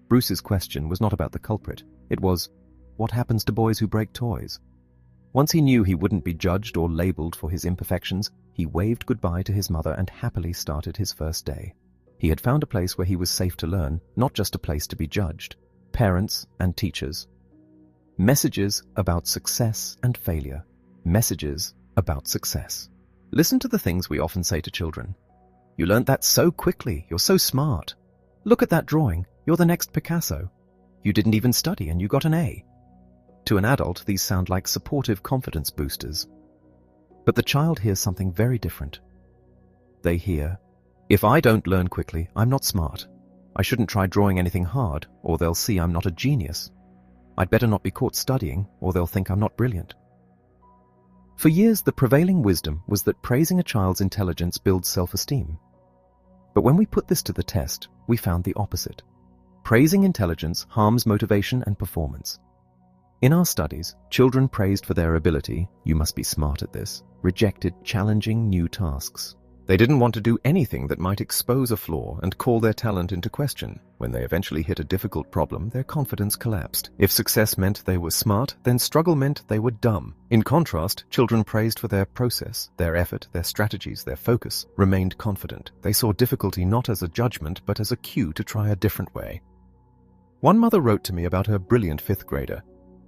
Bruce's question was not about the culprit. It was, what happens to boys who break toys? Once he knew he wouldn't be judged or labeled for his imperfections, he waved goodbye to his mother and happily started his first day. He had found a place where he was safe to learn, not just a place to be judged. Parents and teachers. Messages about success and failure. Messages about success. Listen to the things we often say to children. You learned that so quickly. You're so smart. Look at that drawing. You're the next Picasso. You didn't even study and you got an A. To an adult, these sound like supportive confidence boosters. But the child hears something very different. They hear, if I don't learn quickly, I'm not smart. I shouldn't try drawing anything hard, or they'll see I'm not a genius. I'd better not be caught studying, or they'll think I'm not brilliant. For years, the prevailing wisdom was that praising a child's intelligence builds self-esteem. But when we put this to the test, we found the opposite. Praising intelligence harms motivation and performance. In our studies, children praised for their ability, you must be smart at this, rejected challenging new tasks. They didn't want to do anything that might expose a flaw and call their talent into question. When they eventually hit a difficult problem, their confidence collapsed. If success meant they were smart, then struggle meant they were dumb. In contrast, children praised for their process, their effort, their strategies, their focus, remained confident. They saw difficulty not as a judgment, but as a cue to try a different way. One mother wrote to me about her brilliant fifth grader.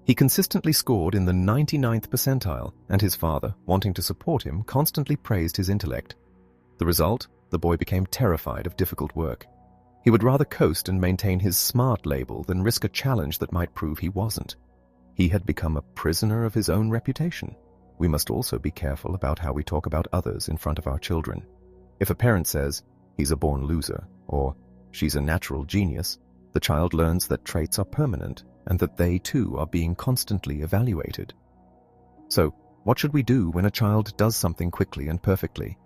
He consistently scored in the 99th percentile, and his father, wanting to support him, constantly praised his intellect. The result? The boy became terrified of difficult work. He would rather coast and maintain his smart label than risk a challenge that might prove he wasn't. He had become a prisoner of his own reputation. We must also be careful about how we talk about others in front of our children. If a parent says, he's a born loser, or she's a natural genius, the child learns that traits are permanent and that they too are being constantly evaluated. So, what should we do when a child does something quickly and perfectly?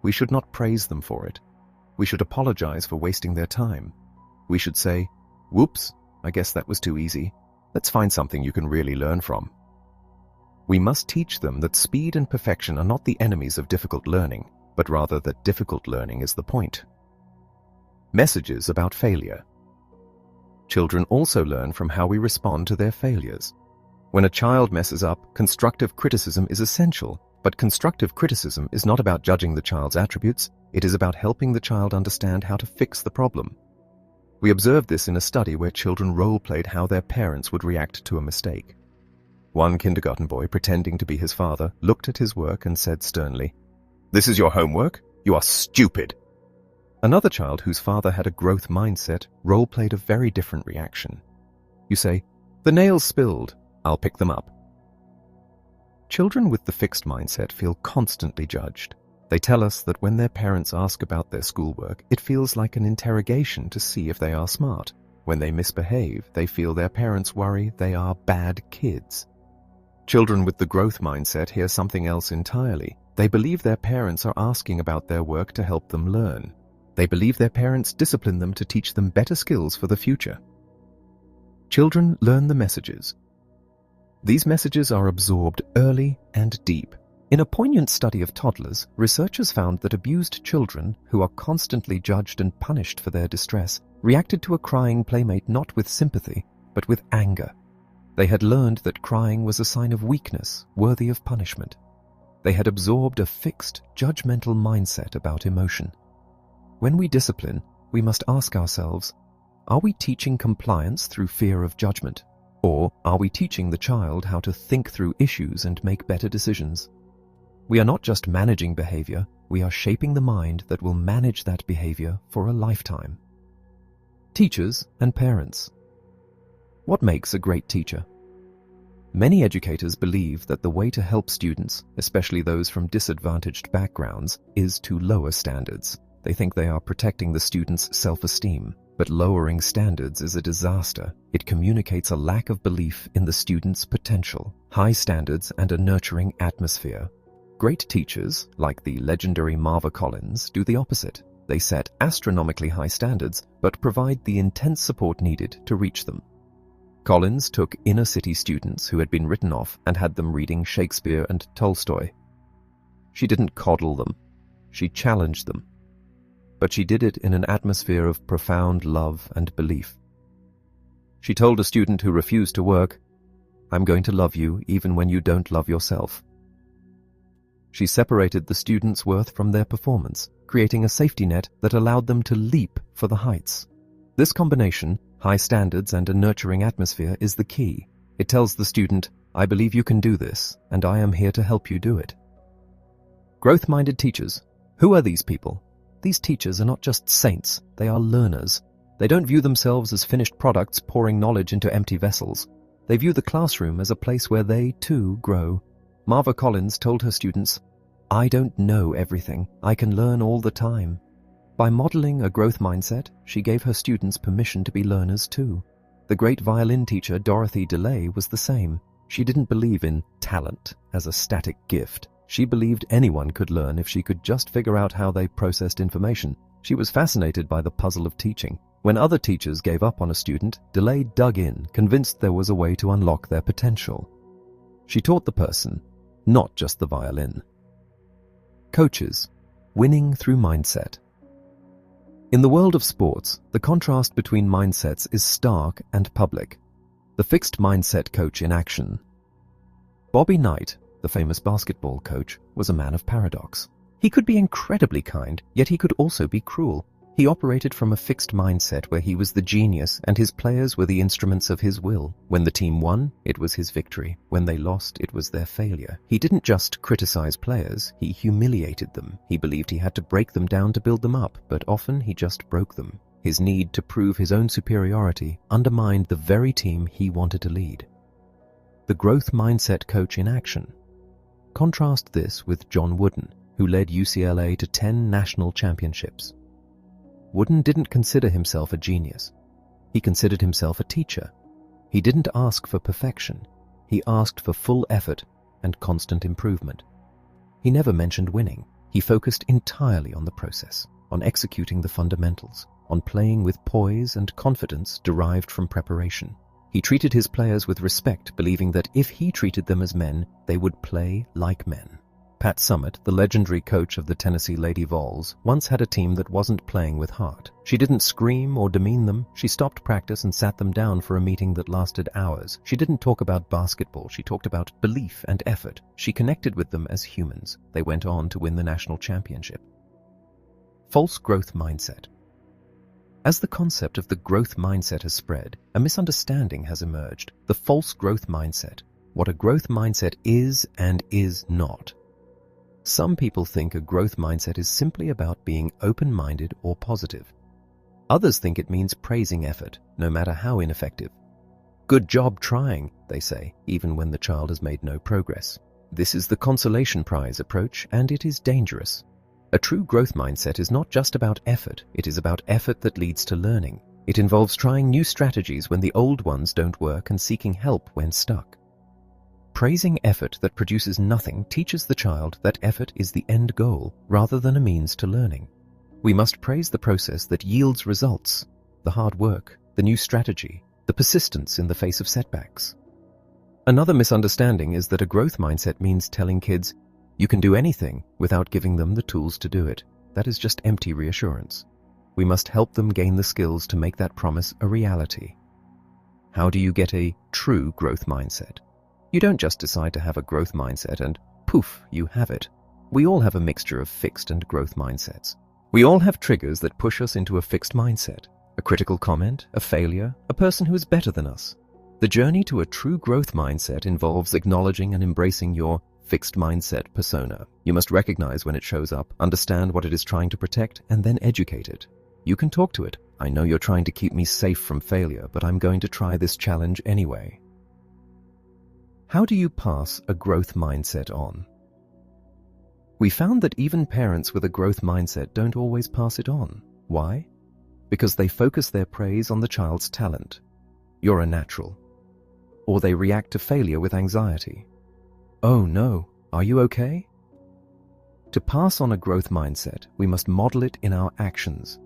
We should not praise them for it. We should apologize for wasting their time. We should say, whoops, I guess that was too easy. Let's find something you can really learn from. We must teach them that speed and perfection are not the enemies of difficult learning, but rather that difficult learning is the point. Messages about failure. Children also learn from how we respond to their failures. When a child messes up, constructive criticism is essential. But constructive criticism is not about judging the child's attributes, it is about helping the child understand how to fix the problem. We observed this in a study where children role-played how their parents would react to a mistake. One kindergarten boy, pretending to be his father, looked at his work and said sternly, "This is your homework? You are stupid." Another child whose father had a growth mindset role-played a very different reaction. You say, "The nails spilled, I'll pick them up." Children with the fixed mindset feel constantly judged. They tell us that when their parents ask about their schoolwork, it feels like an interrogation to see if they are smart. When they misbehave, they feel their parents worry they are bad kids. Children with the growth mindset hear something else entirely. They believe their parents are asking about their work to help them learn. They believe their parents discipline them to teach them better skills for the future. Children learn the messages. These messages are absorbed early and deep. In a poignant study of toddlers, researchers found that abused children, who are constantly judged and punished for their distress, reacted to a crying playmate not with sympathy, but with anger. They had learned that crying was a sign of weakness, worthy of punishment. They had absorbed a fixed, judgmental mindset about emotion. When we discipline, we must ask ourselves, are we teaching compliance through fear of judgment? Or are we teaching the child how to think through issues and make better decisions? We are not just managing behavior, we are shaping the mind that will manage that behavior for a lifetime. Teachers and parents. What makes a great teacher? Many educators believe that the way to help students, especially those from disadvantaged backgrounds, is to lower standards. They think they are protecting the student's self-esteem. But lowering standards is a disaster. It communicates a lack of belief in the student's potential, high standards, and a nurturing atmosphere. Great teachers, like the legendary Marva Collins, do the opposite. They set astronomically high standards, but provide the intense support needed to reach them. Collins took inner-city students who had been written off and had them reading Shakespeare and Tolstoy. She didn't coddle them. She challenged them. But she did it in an atmosphere of profound love and belief. She told a student who refused to work, "I'm going to love you even when you don't love yourself." She separated the student's worth from their performance, creating a safety net that allowed them to leap for the heights. This combination, high standards and a nurturing atmosphere, is the key. It tells the student, "I believe you can do this, and I am here to help you do it." Growth-minded teachers. Who are these people? These teachers are not just saints, they are learners. They don't view themselves as finished products pouring knowledge into empty vessels. They view the classroom as a place where they, too, grow. Marva Collins told her students, "I don't know everything. I can learn all the time." By modeling a growth mindset, she gave her students permission to be learners too. The great violin teacher Dorothy DeLay was the same. She didn't believe in talent as a static gift. She believed anyone could learn if she could just figure out how they processed information. She was fascinated by the puzzle of teaching. When other teachers gave up on a student, DeLay dug in, convinced there was a way to unlock their potential. She taught the person, not just the violin. Coaches. Winning through mindset. In the world of sports, the contrast between mindsets is stark and public. The fixed mindset coach in action. Bobby Knight, the famous basketball coach, was a man of paradox. He could be incredibly kind, yet he could also be cruel. He operated from a fixed mindset where he was the genius and his players were the instruments of his will. When the team won, it was his victory. When they lost, it was their failure. He didn't just criticize players, he humiliated them. He believed he had to break them down to build them up, but often he just broke them. His need to prove his own superiority undermined the very team he wanted to lead. The growth mindset coach in action. Contrast this with John Wooden, who led UCLA to 10 national championships. Wooden didn't consider himself a genius. He considered himself a teacher. He didn't ask for perfection. He asked for full effort and constant improvement. He never mentioned winning. He focused entirely on the process, on executing the fundamentals, on playing with poise and confidence derived from preparation. He treated his players with respect, believing that if he treated them as men, they would play like men. Pat Summitt, the legendary coach of the Tennessee Lady Vols, once had a team that wasn't playing with heart. She didn't scream or demean them. She stopped practice and sat them down for a meeting that lasted hours. She didn't talk about basketball. She talked about belief and effort. She connected with them as humans. They went on to win the national championship. False growth mindset. As the concept of the growth mindset has spread, a misunderstanding has emerged. The false growth mindset. What a growth mindset is and is not. Some people think a growth mindset is simply about being open-minded or positive. Others think it means praising effort, no matter how ineffective. Good job trying, they say, even when the child has made no progress. This is the consolation prize approach, and it is dangerous. A true growth mindset is not just about effort, it is about effort that leads to learning. It involves trying new strategies when the old ones don't work and seeking help when stuck. Praising effort that produces nothing teaches the child that effort is the end goal rather than a means to learning. We must praise the process that yields results, the hard work, the new strategy, the persistence in the face of setbacks. Another misunderstanding is that a growth mindset means telling kids, "You can do anything," without giving them the tools to do it. That is just empty reassurance. We must help them gain the skills to make that promise a reality. How do you get a true growth mindset? You don't just decide to have a growth mindset and poof, you have it. We all have a mixture of fixed and growth mindsets. We all have triggers that push us into a fixed mindset. A critical comment, a failure, a person who is better than us. The journey to a true growth mindset involves acknowledging and embracing your fixed mindset persona. You must recognize when it shows up, understand what it is trying to protect, and then educate it. You can talk to it. "I know you're trying to keep me safe from failure, but I'm going to try this challenge anyway." How do you pass a growth mindset on? We found that even parents with a growth mindset don't always pass it on. Why? Because they focus their praise on the child's talent. "You're a natural." Or they react to failure with anxiety. "Oh no, are you okay?" To pass on a growth mindset, we must model it in our actions.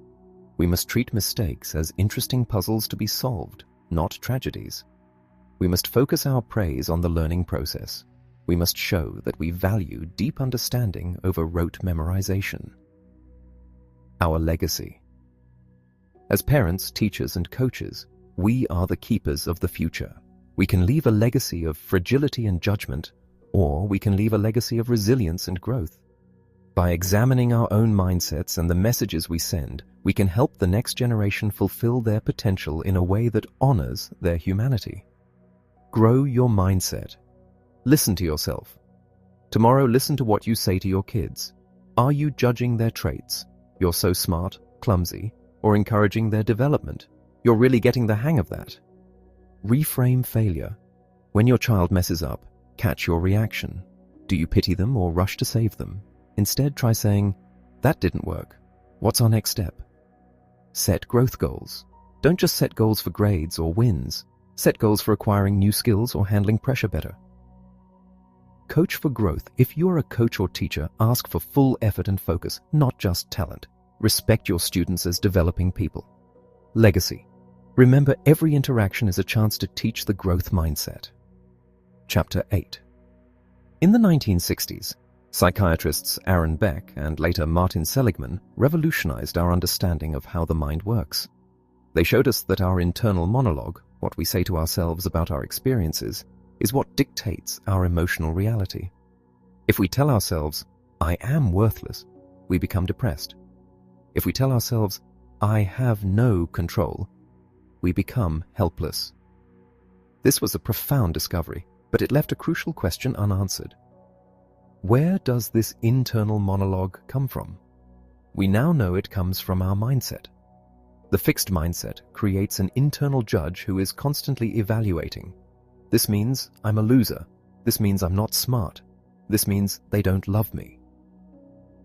We must treat mistakes as interesting puzzles to be solved, not tragedies. We must focus our praise on the learning process. We must show that we value deep understanding over rote memorization. Our legacy. As parents, teachers, and coaches, we are the keepers of the future. We can leave a legacy of fragility and judgment, or we can leave a legacy of resilience and growth. By examining our own mindsets and the messages we send, we can help the next generation fulfill their potential in a way that honors their humanity. Grow your mindset. Listen to yourself. Tomorrow, listen to what you say to your kids. Are you judging their traits? You're so smart, clumsy, or encouraging their development? You're really getting the hang of that. Reframe failure. When your child messes up, catch your reaction. Do you pity them or rush to save them? Instead, try saying, "That didn't work. What's our next step?" Set growth goals. Don't just set goals for grades or wins. Set goals for acquiring new skills or handling pressure better. Coach for growth. If you're a coach or teacher, ask for full effort and focus, not just talent. Respect your students as developing people. Legacy. Remember, every interaction is a chance to teach the growth mindset. Chapter 8. In the 1960s, psychiatrists Aaron Beck and later Martin Seligman revolutionized our understanding of how the mind works. They showed us that our internal monologue, what we say to ourselves about our experiences, is what dictates our emotional reality. If we tell ourselves, "I am worthless," we become depressed. If we tell ourselves, "I have no control," we become helpless. This was a profound discovery, but it left a crucial question unanswered. Where does this internal monologue come from? We now know it comes from our mindset. The fixed mindset creates an internal judge who is constantly evaluating. This means I'm a loser. This means I'm not smart. This means they don't love me.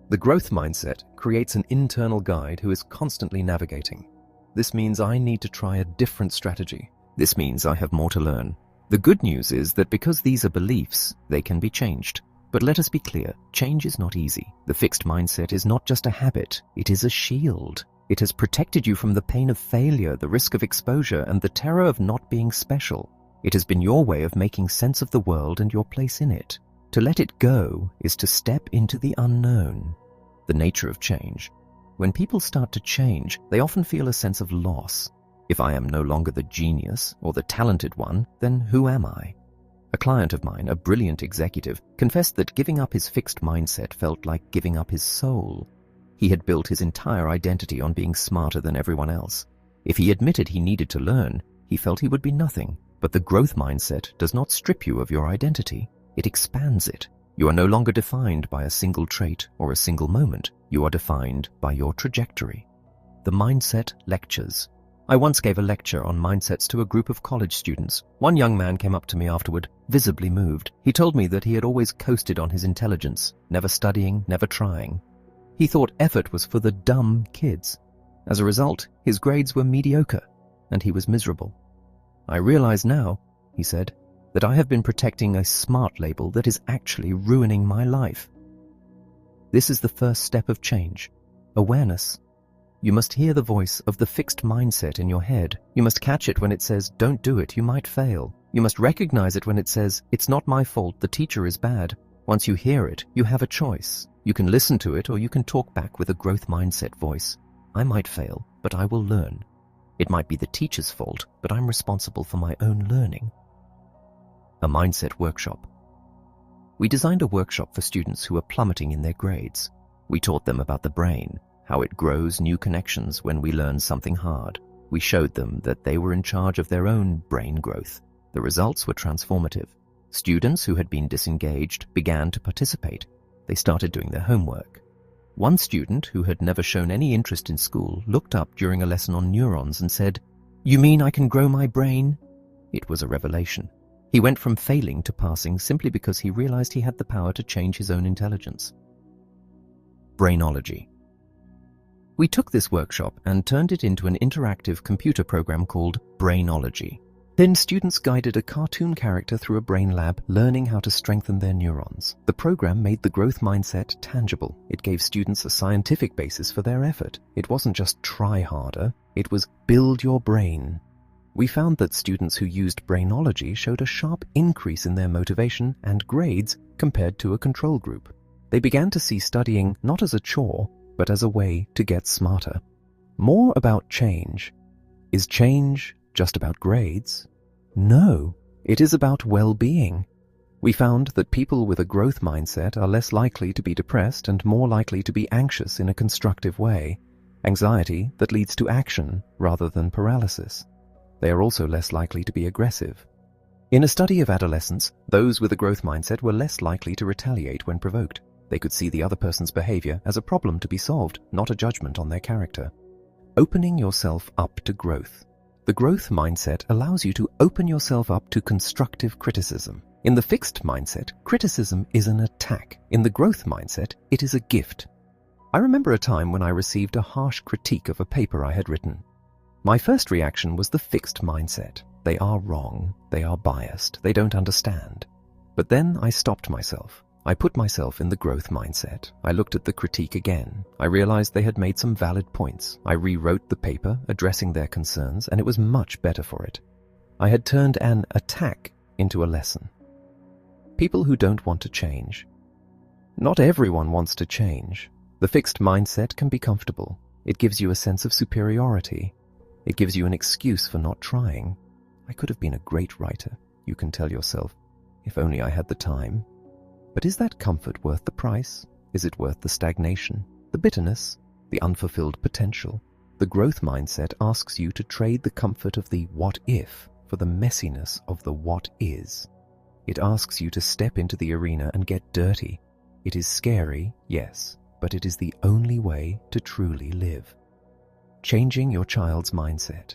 The growth mindset creates an internal guide who is constantly navigating. This means I need to try a different strategy. This means I have more to learn. The good news is that because these are beliefs, they can be changed. But let us be clear, change is not easy. The fixed mindset is not just a habit, it is a shield. It has protected you from the pain of failure, the risk of exposure, and the terror of not being special. It has been your way of making sense of the world and your place in it. To let it go is to step into the unknown. The nature of change. When people start to change, they often feel a sense of loss. If I am no longer the genius or the talented one, then who am I? A client of mine, a brilliant executive, confessed that giving up his fixed mindset felt like giving up his soul. He had built his entire identity on being smarter than everyone else. If he admitted he needed to learn, he felt he would be nothing. But the growth mindset does not strip you of your identity. It expands it. You are no longer defined by a single trait or a single moment. You are defined by your trajectory. The Mindset Lectures. I once gave a lecture on mindsets to a group of college students. One young man came up to me afterward, visibly moved. He told me that he had always coasted on his intelligence, never studying, never trying. He thought effort was for the dumb kids. As a result, his grades were mediocre, and he was miserable. I realize now, he said, that I have been protecting a smart label that is actually ruining my life. This is the first step of change. Awareness. You must hear the voice of the fixed mindset in your head. You must catch it when it says, "Don't do it, you might fail." You must recognize it when it says, "It's not my fault, the teacher is bad." Once you hear it, you have a choice. You can listen to it or you can talk back with a growth mindset voice. I might fail, but I will learn. It might be the teacher's fault, but I'm responsible for my own learning. A mindset workshop. We designed a workshop for students who were plummeting in their grades. We taught them about the brain, how it grows new connections when we learn something hard. We showed them that they were in charge of their own brain growth. The results were transformative. Students who had been disengaged began to participate. They started doing their homework. One student who had never shown any interest in school looked up during a lesson on neurons and said, "You mean I can grow my brain?" It was a revelation. He went from failing to passing simply because he realized he had the power to change his own intelligence. Brainology. We took this workshop and turned it into an interactive computer program called Brainology. Then students guided a cartoon character through a brain lab, learning how to strengthen their neurons. The program made the growth mindset tangible. It gave students a scientific basis for their effort. It wasn't just try harder, it was build your brain. We found that students who used brainology showed a sharp increase in their motivation and grades compared to a control group. They began to see studying not as a chore, but as a way to get smarter. More about change. Is change just about grades? No, it is about well-being. We found that people with a growth mindset are less likely to be depressed and more likely to be anxious in a constructive way, anxiety that leads to action rather than paralysis. They are also less likely to be aggressive. In a study of adolescents, those with a growth mindset were less likely to retaliate when provoked. They could see the other person's behavior as a problem to be solved, not a judgment on their character. Opening yourself up to growth. The growth mindset allows you to open yourself up to constructive criticism. In the fixed mindset, criticism is an attack. In the growth mindset, it is a gift. I remember a time when I received a harsh critique of a paper I had written. My first reaction was the fixed mindset. They are wrong, they are biased, they don't understand. But then I stopped myself. I put myself in the growth mindset. I looked at the critique again. I realized they had made some valid points. I rewrote the paper, addressing their concerns, and it was much better for it. I had turned an attack into a lesson. People who don't want to change. Not everyone wants to change. The fixed mindset can be comfortable. It gives you a sense of superiority. It gives you an excuse for not trying. I could have been a great writer, you can tell yourself, if only I had the time. But is that comfort worth the price? Is it worth the stagnation, the bitterness, the unfulfilled potential? The growth mindset asks you to trade the comfort of the what if for the messiness of the what is. It asks you to step into the arena and get dirty. It is scary, yes, but it is the only way to truly live. Changing your child's mindset.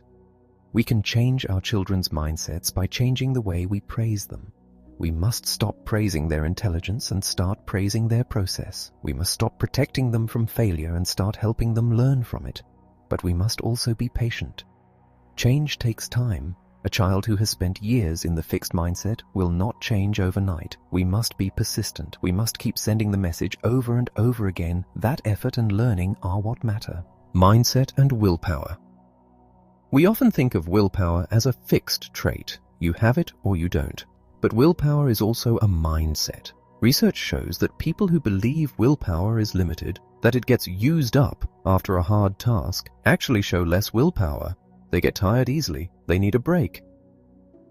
We can change our children's mindsets by changing the way we praise them. We must stop praising their intelligence and start praising their process. We must stop protecting them from failure and start helping them learn from it. But we must also be patient. Change takes time. A child who has spent years in the fixed mindset will not change overnight. We must be persistent. We must keep sending the message over and over again. That effort and learning are what matter. Mindset and willpower. We often think of willpower as a fixed trait. You have it or you don't. But willpower is also a mindset. Research shows that people who believe willpower is limited, that it gets used up after a hard task, actually show less willpower. They get tired easily. They need a break.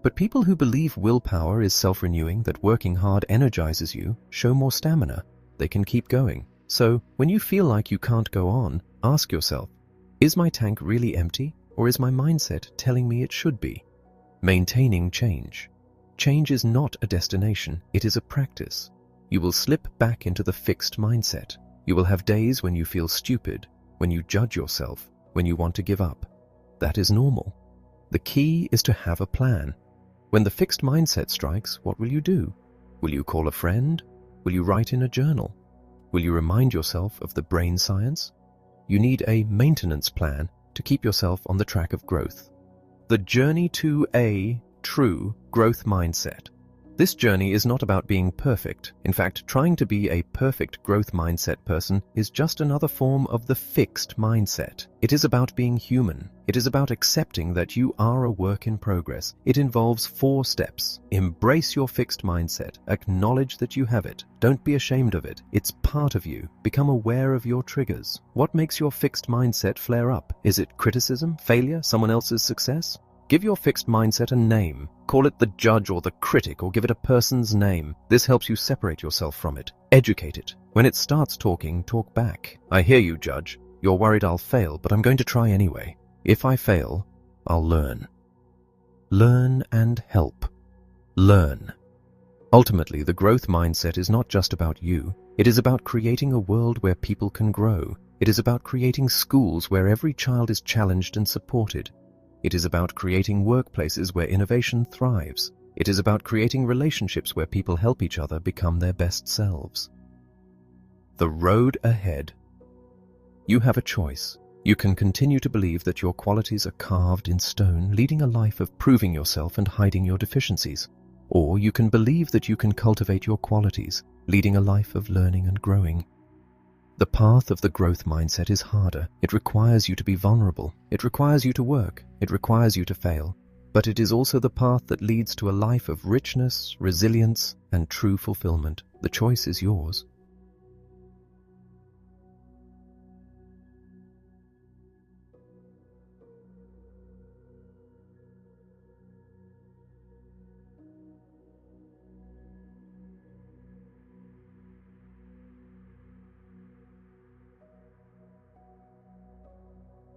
But people who believe willpower is self-renewing, that working hard energizes you, show more stamina. They can keep going. So, when you feel like you can't go on, ask yourself, is my tank really empty, or is my mindset telling me it should be? Maintaining change. Change is not a destination, it is a practice. You will slip back into the fixed mindset. You will have days when you feel stupid, when you judge yourself, when you want to give up. That is normal. The key is to have a plan. When the fixed mindset strikes, what will you do? Will you call a friend? Will you write in a journal? Will you remind yourself of the brain science? You need a maintenance plan to keep yourself on the track of growth. The journey to a true growth mindset. This journey is not about being perfect. In fact, trying to be a perfect growth mindset person is just another form of the fixed mindset. It is about being human. It is about accepting that you are a work in progress. It involves 4 steps. Embrace your fixed mindset. Acknowledge that you have it. Don't be ashamed of it. It's part of you. Become aware of your triggers. What makes your fixed mindset flare up? Is it criticism, failure, someone else's success? Give your fixed mindset a name. Call it the judge or the critic, or give it a person's name. This helps you separate yourself from it. Educate it. When it starts talking, talk back. I hear you, judge. You're worried I'll fail, but I'm going to try anyway. If I fail, I'll learn. Learn and help. Learn. Ultimately, the growth mindset is not just about you. It is about creating a world where people can grow. It is about creating schools where every child is challenged and supported. It is about creating workplaces where innovation thrives. It is about creating relationships where people help each other become their best selves. The road ahead. You have a choice. You can continue to believe that your qualities are carved in stone, leading a life of proving yourself and hiding your deficiencies. Or you can believe that you can cultivate your qualities, leading a life of learning and growing. The path of the growth mindset is harder. It requires you to be vulnerable. It requires you to work. It requires you to fail. But it is also the path that leads to a life of richness, resilience, and true fulfillment. The choice is yours.